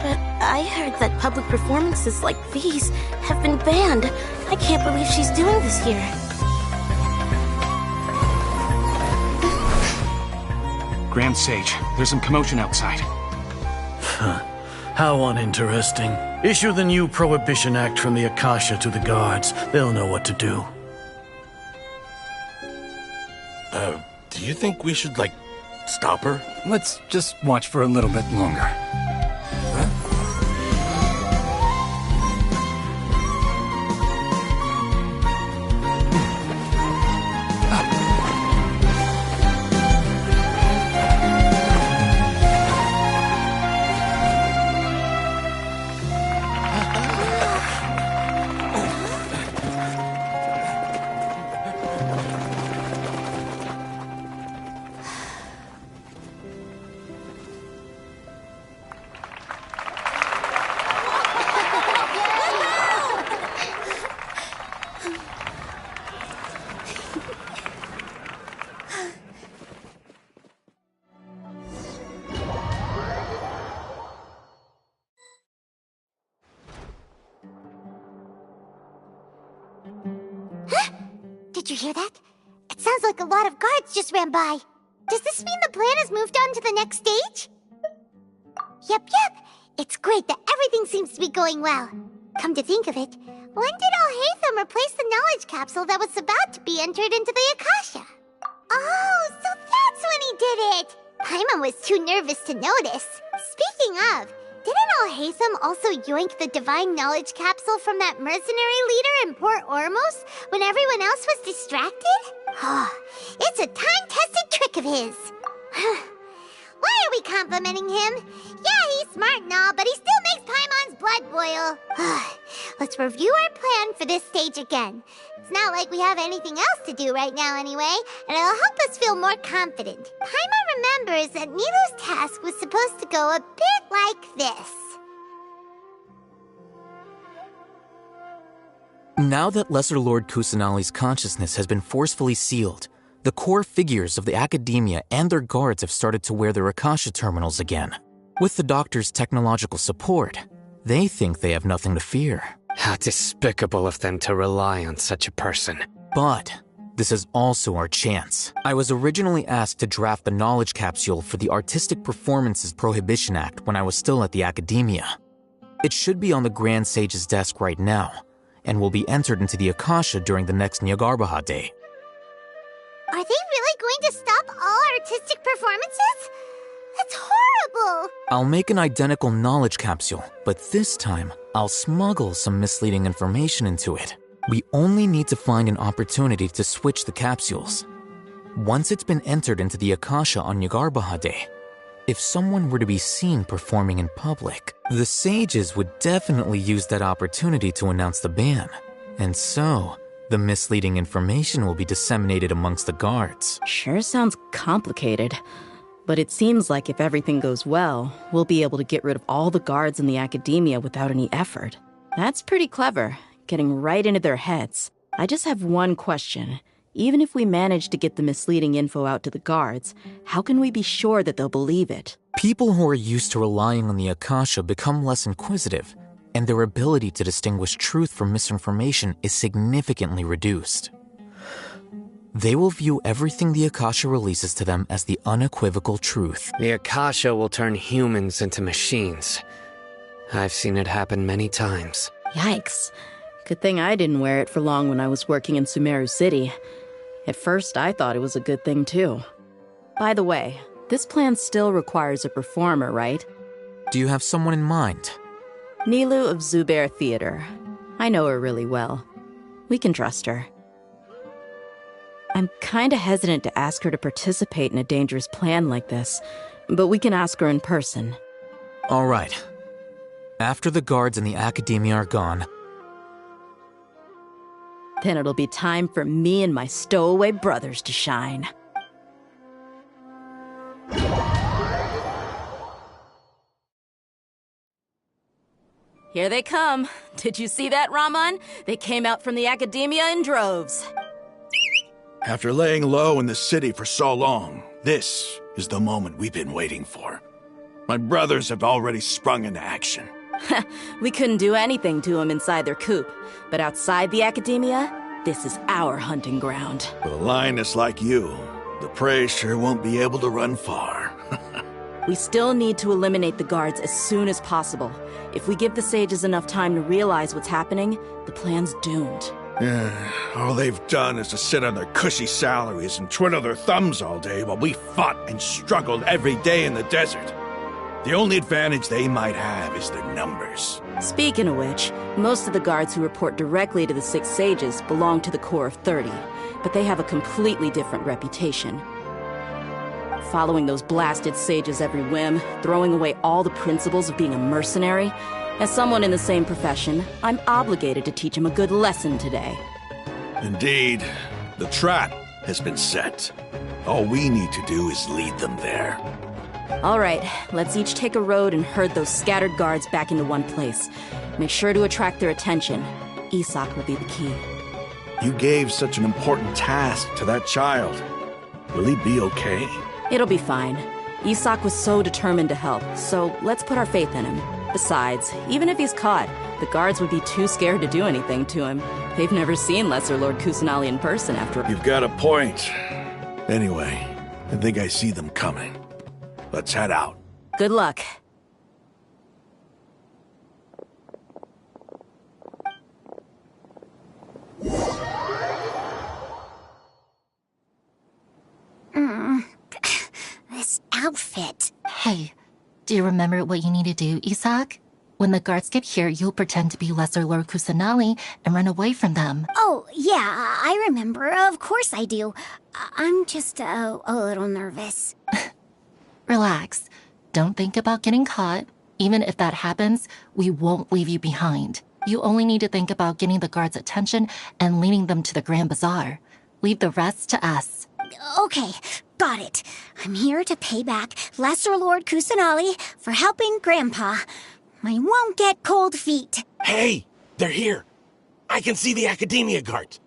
but I heard that public performances like these have been banned. I can't believe she's doing this here. Grand Sage, there's some commotion outside. How uninteresting. Issue the new Prohibition Act from the Akasha to the guards. They'll know what to do. Do you think we should, stop her? Let's just watch for a little bit longer. Did you hear that? It sounds like a lot of guards just ran by. Does this mean the plan has moved on to the next stage? Yep. It's great that everything seems to be going well. Come to think of it, when did Alhaitham replace the knowledge capsule that was about to be entered into the Akasha? Oh, so that's when he did it! Paimon was too nervous to notice. Speaking of, didn't Alhaitham also yoink the divine knowledge capsule from that mercenary leader in Port Ormos when everyone else was distracted? Oh, it's a time-tested trick of his. Why are we complimenting him? Yeah, he's smart and all, but he still makes Paimon's blood boil. Let's review our plan for this stage again. It's not like we have anything else to do right now anyway, and it'll help us feel more confident. Paimon remembers that Nilu's task was supposed to go a bit like this. Now that Lesser Lord Kusanali's consciousness has been forcefully sealed, the core figures of the academia and their guards have started to wear their Akasha terminals again. With the doctor's technological support, they think they have nothing to fear. How despicable of them to rely on such a person. But this is also our chance. I was originally asked to draft the knowledge capsule for the Artistic Performances Prohibition Act when I was still at the academia. It should be on the Grand Sage's desk right now, and will be entered into the Akasha during the next Nyagarbaha Day. Are they really going to stop all artistic performances? That's horrible! I'll make an identical knowledge capsule, but this time, I'll smuggle some misleading information into it. We only need to find an opportunity to switch the capsules. Once it's been entered into the Akasha on Nyagarbaha Day, if someone were to be seen performing in public, the sages would definitely use that opportunity to announce the ban. And so, the misleading information will be disseminated amongst the guards. Sure sounds complicated. But it seems like if everything goes well, we'll be able to get rid of all the guards in the academia without any effort. That's pretty clever, getting right into their heads. I just have one question. Even if we manage to get the misleading info out to the guards, how can we be sure that they'll believe it? People who are used to relying on the Akasha become less inquisitive, and their ability to distinguish truth from misinformation is significantly reduced. They will view everything the Akasha releases to them as the unequivocal truth. The Akasha will turn humans into machines. I've seen it happen many times. Yikes. Good thing I didn't wear it for long when I was working in Sumeru City. At first, I thought it was a good thing too. By the way, this plan still requires a performer, right? Do you have someone in mind? Nilu of Zubair Theater. I know her really well. We can trust her. I'm kinda hesitant to ask her to participate in a dangerous plan like this, but we can ask her in person. All right. After the guards and the academia are gone, then it'll be time for me and my stowaway brothers to shine. Here they come. Did you see that, Raman? They came out from the academia in droves. After laying low in the city for so long, this is the moment we've been waiting for. My brothers have already sprung into action. We couldn't do anything to them inside their coop, but outside the academia, this is our hunting ground. With a lioness like you, the prey sure won't be able to run far. We still need to eliminate the guards as soon as possible. If we give the sages enough time to realize what's happening, the plan's doomed. All they've done is to sit on their cushy salaries and twiddle their thumbs all day while we fought and struggled every day in the desert. The only advantage they might have is their numbers. Speaking of which, most of the guards who report directly to the 6 sages belong to the Corps of 30, but they have a completely different reputation. Following those blasted sages every whim, throwing away all the principles of being a mercenary. As someone in the same profession, I'm obligated to teach them a good lesson today. Indeed, the trap has been set. All we need to do is lead them there. All right, let's each take a road and herd those scattered guards back into one place. Make sure to attract their attention. Isak will be the key. You gave such an important task to that child. Will he be okay? It'll be fine. Isak was so determined to help, so let's put our faith in him. Besides, even if he's caught, the guards would be too scared to do anything to him. They've never seen Lesser Lord Kusanali in person after— You've got a point. Anyway, I think I see them coming. Let's head out. Good luck. This outfit. Hey, do you remember what you need to do, Isak? When the guards get here, you'll pretend to be Lesser Lord Kusanali and run away from them. Oh, yeah, I remember. Of course I do. I'm just a little nervous. Relax. Don't think about getting caught. Even if that happens, we won't leave you behind. You only need to think about getting the guards' attention and leading them to the Grand Bazaar. Leave the rest to us. Okay, got it. I'm here to pay back Lesser Lord Kusanali for helping Grandpa. I won't get cold feet. Hey, they're here. I can see the Academia guards.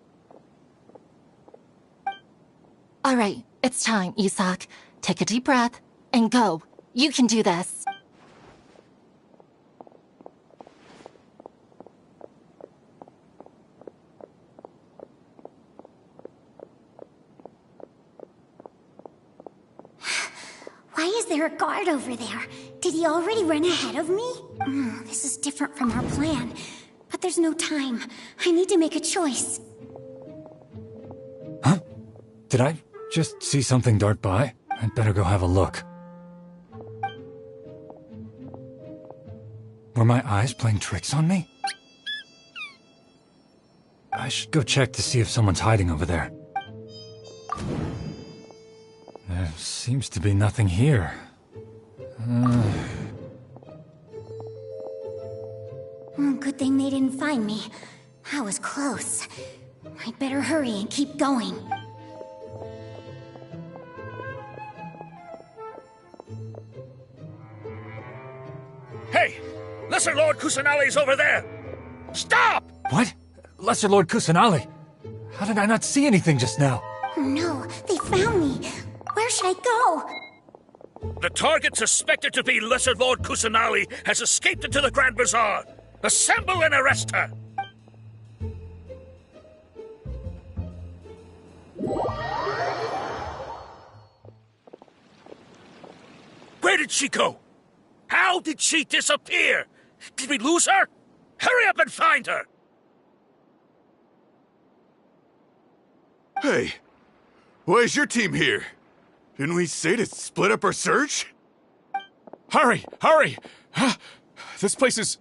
All right, it's time, Isak. Take a deep breath and go. You can do this. Why is there a guard over there? Did he already run ahead of me? This is different from our plan. But there's no time. I need to make a choice. Huh? Did I just see something dart by? I'd better go have a look. Were my eyes playing tricks on me? I should go check to see if someone's hiding over there. There seems to be nothing here. Good thing they didn't find me. I was close. I'd better hurry and keep going. Hey! Lesser Lord Kusanali's over there! Stop! What? Lesser Lord Kusanali? How did I not see anything just now? Oh no, they found me. Where should I go? The target suspected to be Lesser Lord Kusanali has escaped into the Grand Bazaar. Assemble and arrest her! Where did she go? How did she disappear? Did we lose her? Hurry up and find her! Hey, why is your team here? Didn't we say to split up our search? Hurry! Hurry! This place is...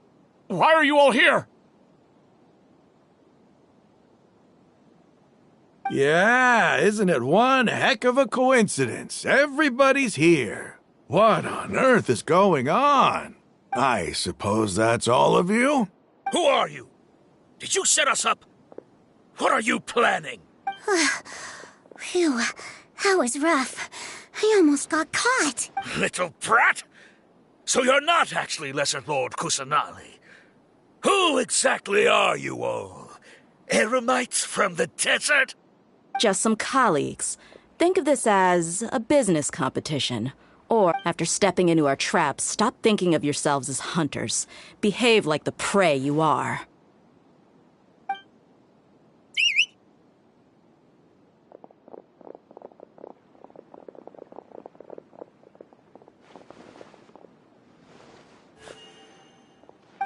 Why are you all here? Yeah, isn't it one heck of a coincidence? Everybody's here. What on earth is going on? I suppose that's all of you? Who are you? Did you set us up? What are you planning? Phew, that was rough. I almost got caught. Little brat! So you're not actually Lesser Lord Kusanali. Who exactly are you all? Eremites from the desert? Just some colleagues. Think of this as a business competition. Or, after stepping into our traps, stop thinking of yourselves as hunters. Behave like the prey you are.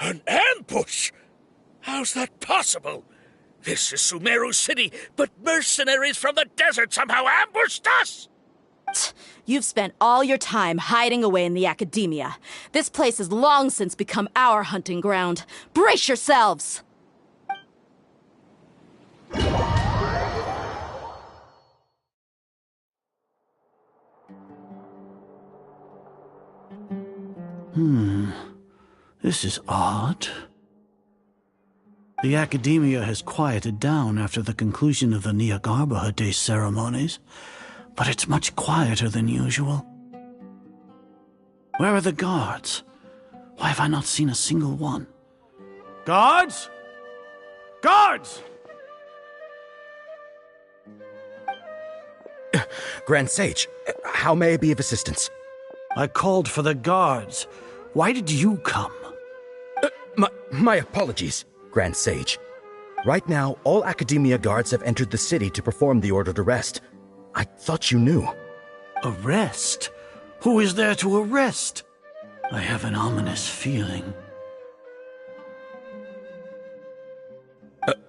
An ambush? How's that possible? This is Sumeru City, but mercenaries from the desert somehow ambushed us! You've spent all your time hiding away in the academia. This place has long since become our hunting ground. Brace yourselves! This is odd. The Academia has quieted down after the conclusion of the Niagarbha Day ceremonies, but it's much quieter than usual. Where are the guards? Why have I not seen a single one? Guards? Guards! Grand Sage, how may I be of assistance? I called for the guards. Why did you come? My apologies, Grand Sage. Right now, all Academia guards have entered the city to perform the ordered arrest. I thought you knew. Arrest? Who is there to arrest? I have an ominous feeling.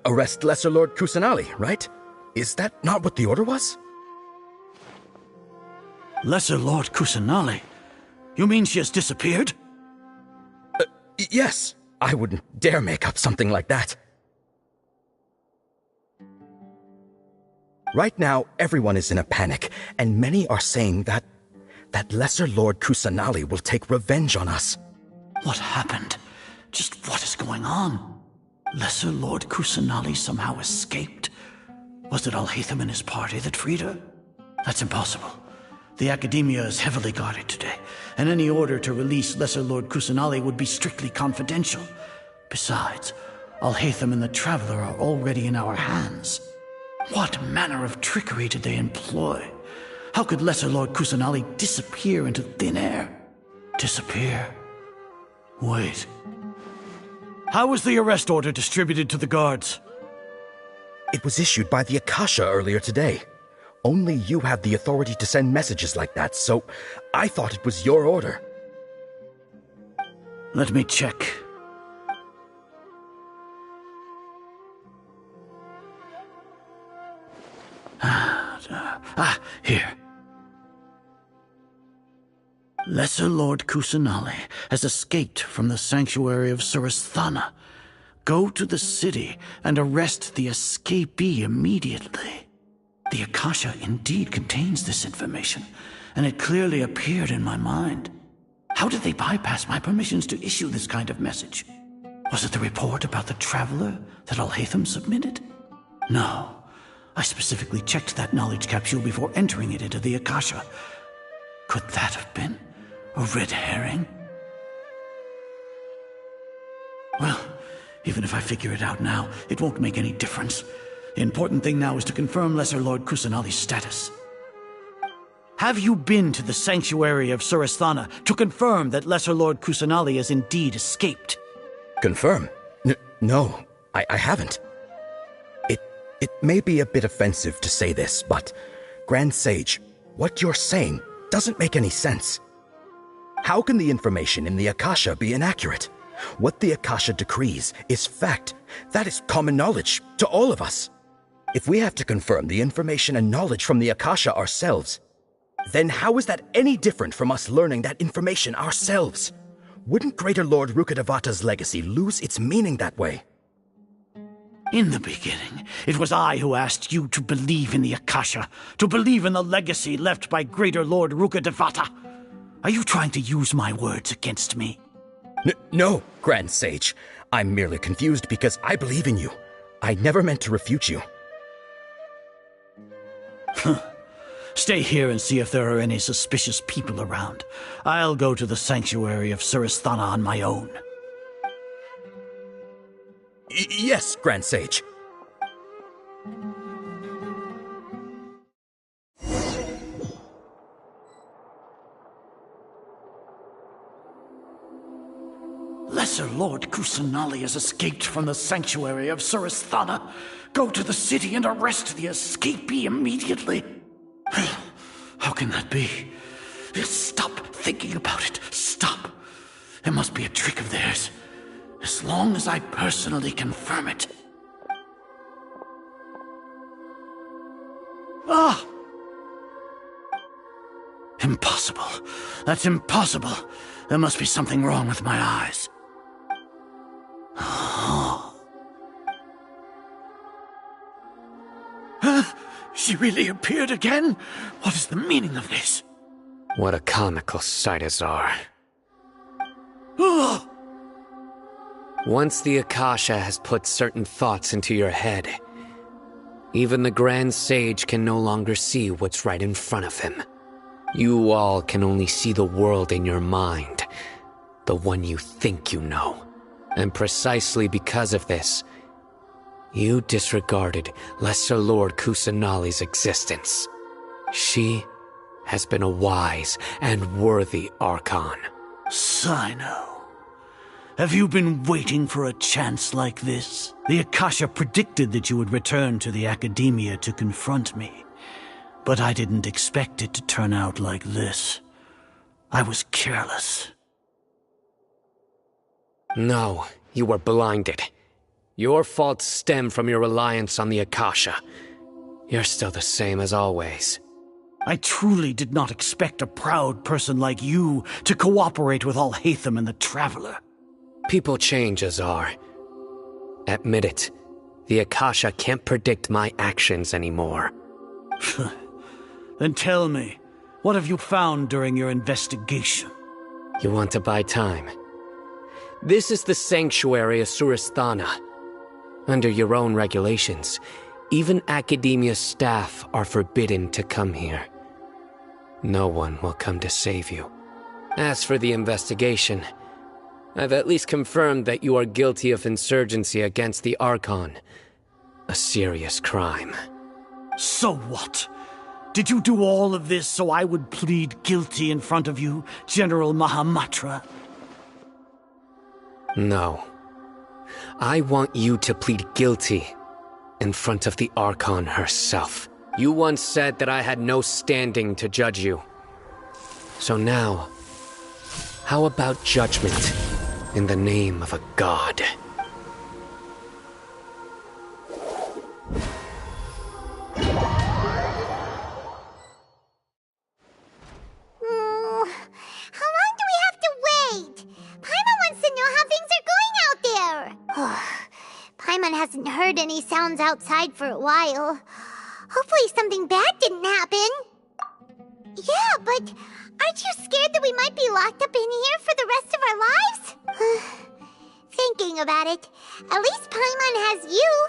Arrest Lesser Lord Kusanali, right? Is that not what the order was? Lesser Lord Kusanali? You mean she has disappeared? Yes. I wouldn't dare make up something like that. Right now, everyone is in a panic, and many are saying that Lesser Lord Kusanali will take revenge on us. What happened? Just what is going on? Lesser Lord Kusanali somehow escaped? Was it Alhaitham and his party that freed her? That's impossible. The Academia is heavily guarded today, and any order to release Lesser Lord Kusanali would be strictly confidential. Besides, Alhaitham and the Traveler are already in our hands. What manner of trickery did they employ? How could Lesser Lord Kusanali disappear into thin air? Disappear? Wait. How was the arrest order distributed to the guards? It was issued by the Akasha earlier today. Only you have the authority to send messages like that, so I thought it was your order. Let me check. Here. Lesser Lord Kusanali has escaped from the sanctuary of Surasthana. Go to the city and arrest the escapee immediately. The Akasha indeed contains this information, and it clearly appeared in my mind. How did they bypass my permissions to issue this kind of message? Was it the report about the Traveler that Alhaitham submitted? No. I specifically checked that knowledge capsule before entering it into the Akasha. Could that have been a red herring? Well, even if I figure it out now, it won't make any difference. The important thing now is to confirm Lesser Lord Kusanali's status. Have you been to the sanctuary of Surasthana to confirm that Lesser Lord Kusanali has indeed escaped? Confirm? No, I haven't. It may be a bit offensive to say this, but, Grand Sage, what you're saying doesn't make any sense. How can the information in the Akasha be inaccurate? What the Akasha decrees is fact. That is common knowledge to all of us. If we have to confirm the information and knowledge from the Akasha ourselves, then how is that any different from us learning that information ourselves? Wouldn't Greater Lord Rukkhadevata's legacy lose its meaning that way? In the beginning, it was I who asked you to believe in the Akasha, to believe in the legacy left by Greater Lord Rukkhadevata. Are you trying to use my words against me? No, Grand Sage. I'm merely confused because I believe in you. I never meant to refute you. Stay here and see if there are any suspicious people around. I'll go to the sanctuary of Surasthana on my own. Yes, Grand Sage. Lesser Lord Kusanali has escaped from the sanctuary of Surasthana. Go to the city and arrest the escapee immediately. How can that be? Stop thinking about it. Stop. It must be a trick of theirs. As long as I personally confirm it. Ah! Impossible. That's impossible. There must be something wrong with my eyes. She really appeared again? What is the meaning of this? What a comical sight, Azar. Once the Akasha has put certain thoughts into your head, even the Grand Sage can no longer see what's right in front of him. You all can only see the world in your mind, the one you think you know. And precisely because of this, you disregarded Lesser Lord Kusanali's existence. She has been a wise and worthy Archon. Sino. Have you been waiting for a chance like this? The Akasha predicted that you would return to the Academia to confront me. But I didn't expect it to turn out like this. I was careless. No, you were blinded. Your faults stem from your reliance on the Akasha. You're still the same as always. I truly did not expect a proud person like you to cooperate with Alhaitham and the Traveler. People change, Azar. Admit it. The Akasha can't predict my actions anymore. Then tell me, what have you found during your investigation? You want to buy time? This is the sanctuary of Surasthana. Under your own regulations, even Academia staff are forbidden to come here. No one will come to save you. As for the investigation, I've at least confirmed that you are guilty of insurgency against the Archon. A serious crime. So what? Did you do all of this so I would plead guilty in front of you, General Mahamatra? No. I want you to plead guilty in front of the Archon herself. You once said that I had no standing to judge you. So now, how about judgment in the name of a god? How long do we have to wait? Paimon wants to know how things are going out there. Paimon hasn't heard any sounds outside for a while. Hopefully something bad didn't happen. Yeah, but aren't you scared that we might be locked up in here for the rest of our lives? Thinking about it, at least Paimon has you.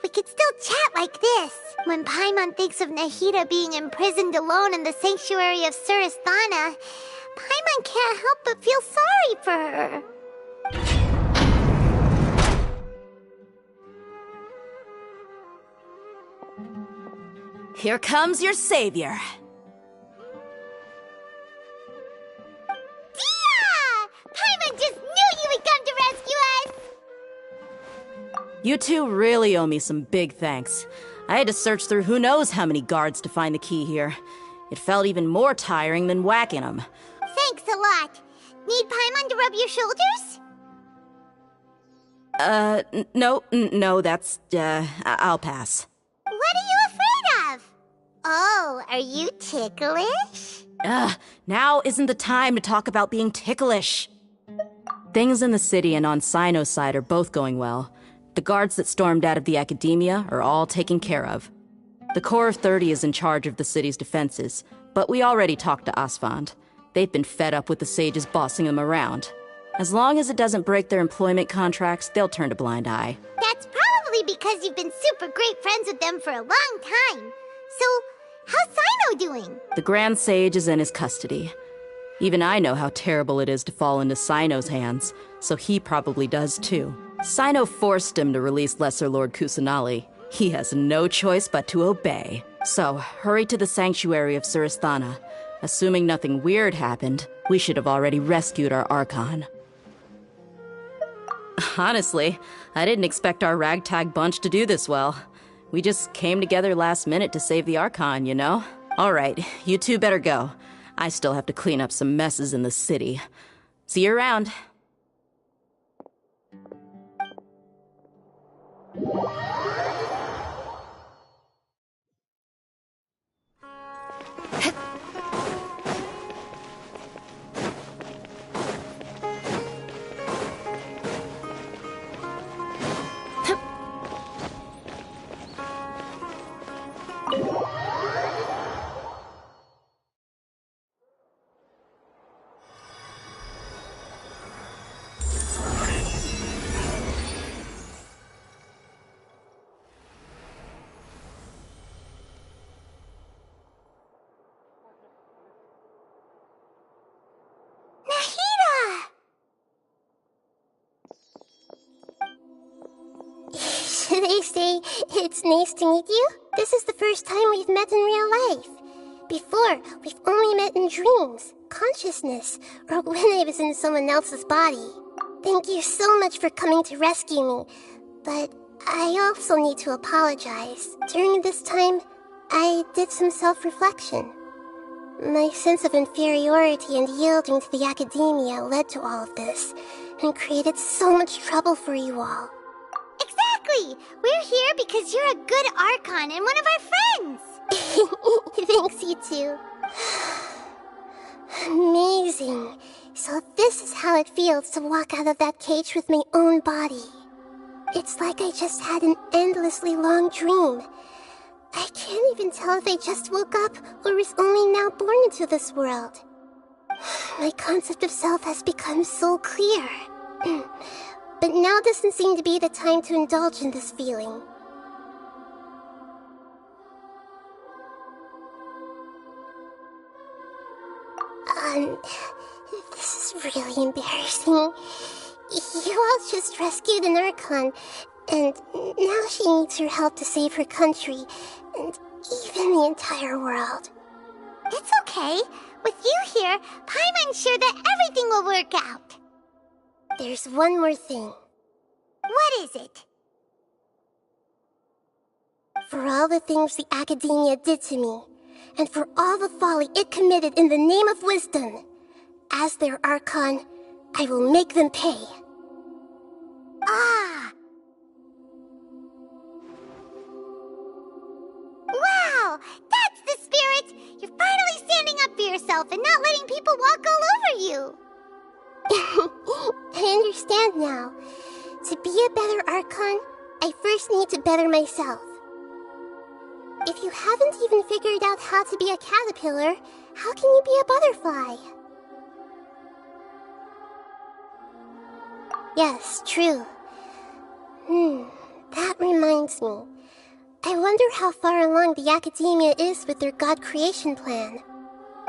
We could still chat like this. When Paimon thinks of Nahida being imprisoned alone in the sanctuary of Surasthana, Paimon can't help but feel sorry for her. Here comes your savior. Hiya! Paimon just knew you would come to rescue us! You two really owe me some big thanks. I had to search through who knows how many guards to find the key here. It felt even more tiring than whacking them. Thanks a lot. Need Paimon to rub your shoulders? No, that's, I'll pass. What are you afraid of? Oh, are you ticklish? Now isn't the time to talk about being ticklish. Things in the city and on Sino's side are both going well. The guards that stormed out of the Academia are all taken care of. The Corps of 30 is in charge of the city's defenses, but we already talked to Asfand. They've been fed up with the sages bossing them around. As long as it doesn't break their employment contracts, they'll turn a blind eye. That's probably because you've been super great friends with them for a long time. So, how's Sino doing? The Grand Sage is in his custody. Even I know how terrible it is to fall into Sino's hands, so he probably does too. Sino forced him to release Lesser Lord Kusanali. He has no choice but to obey. So, hurry to the sanctuary of Surasthana. Assuming nothing weird happened, we should have already rescued our Archon. Honestly, I didn't expect our ragtag bunch to do this well. We just came together last minute to save the Archon, you know? Alright, you two better go. I still have to clean up some messes in the city. See you around. Should I say, it's nice to meet you? This is the first time we've met in real life. Before, we've only met in dreams, consciousness, or when I was in someone else's body. Thank you so much for coming to rescue me, but I also need to apologize. During this time, I did some self-reflection. My sense of inferiority and yielding to the academia led to all of this, and created so much trouble for you all. Exactly! We're here because you're a good Archon and one of our friends! Thanks, you two. Amazing. So this is how it feels to walk out of that cage with my own body. It's like I just had an endlessly long dream. I can't even tell if I just woke up or was only now born into this world. My concept of self has become so clear. But now doesn't seem to be the time to indulge in this feeling. This is really embarrassing. You all just rescued an Archon, and now she needs your help to save her country, and even the entire world. It's okay. With you here, Paimon's sure that everything will work out. There's one more thing. What is it? For all the things the Academia did to me, and for all the folly it committed in the name of wisdom, as their Archon, I will make them pay. Ah! Wow! That's the spirit! You're finally standing up for yourself and not letting people walk all over you! I understand now. To be a better Archon, I first need to better myself. If you haven't even figured out how to be a caterpillar, how can you be a butterfly? Yes, true. That reminds me. I wonder how far along the Academia is with their god creation plan.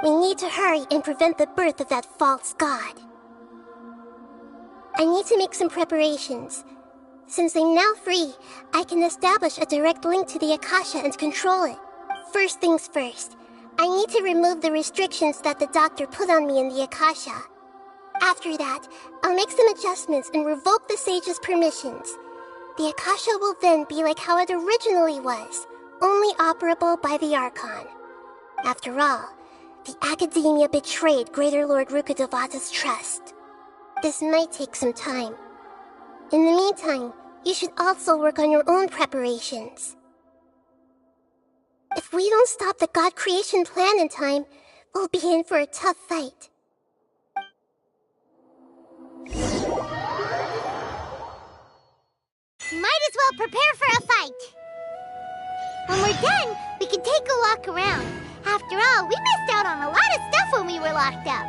We need to hurry and prevent the birth of that false god. I need to make some preparations. Since I'm now free, I can establish a direct link to the Akasha and control it. First things first, I need to remove the restrictions that the doctor put on me in the Akasha. After that, I'll make some adjustments and revoke the sage's permissions. The Akasha will then be like how it originally was, only operable by the Archon. After all, the Academia betrayed Greater Lord Rukkhadevata's trust. This might take some time. In the meantime, you should also work on your own preparations. If we don't stop the god creation plan in time, we'll be in for a tough fight. Might as well prepare for a fight. When we're done, we can take a walk around. After all, we missed out on a lot of stuff when we were locked up.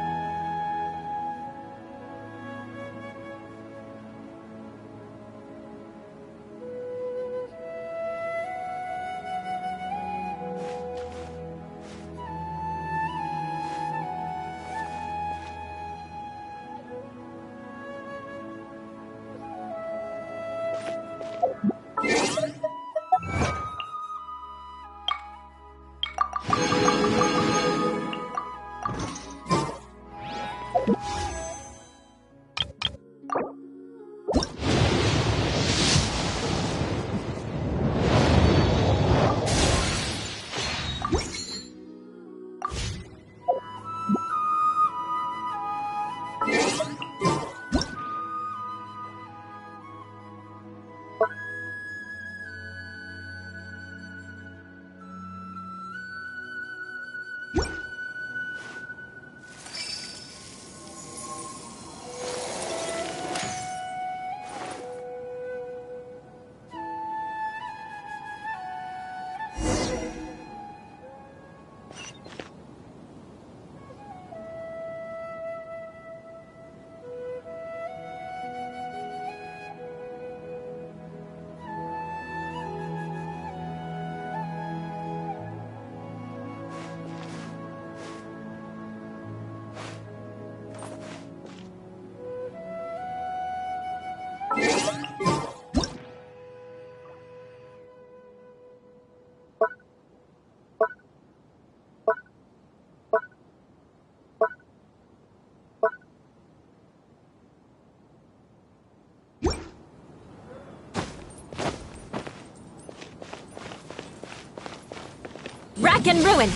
rack and ruin!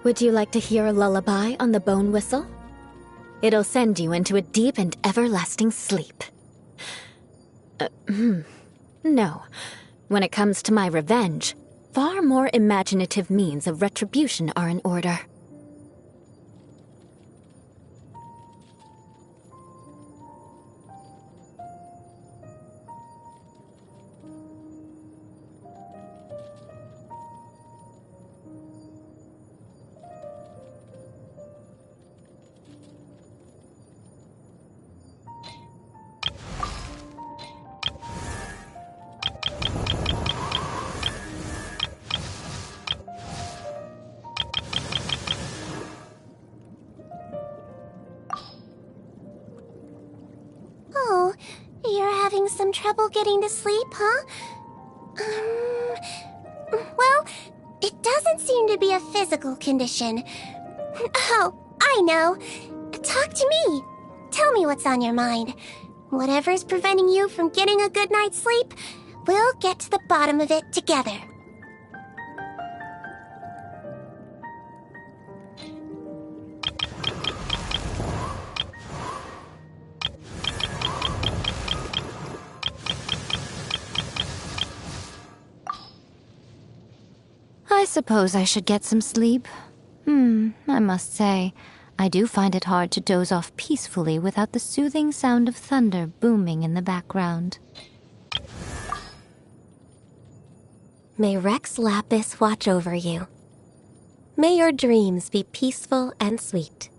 Would you like to hear a lullaby on the bone whistle? It'll send you into a deep and everlasting sleep. No. When it comes to my revenge, far more imaginative means of retribution are in order. Oh, you're having some trouble getting to sleep, huh? Well, it doesn't seem to be a physical condition. Oh, I know. Talk to me. Tell me what's on your mind. Whatever's preventing you from getting a good night's sleep, we'll get to the bottom of it together. I suppose I should get some sleep. I must say, I do find it hard to doze off peacefully without the soothing sound of thunder booming in the background. May Rex Lapis watch over you. May your dreams be peaceful and sweet.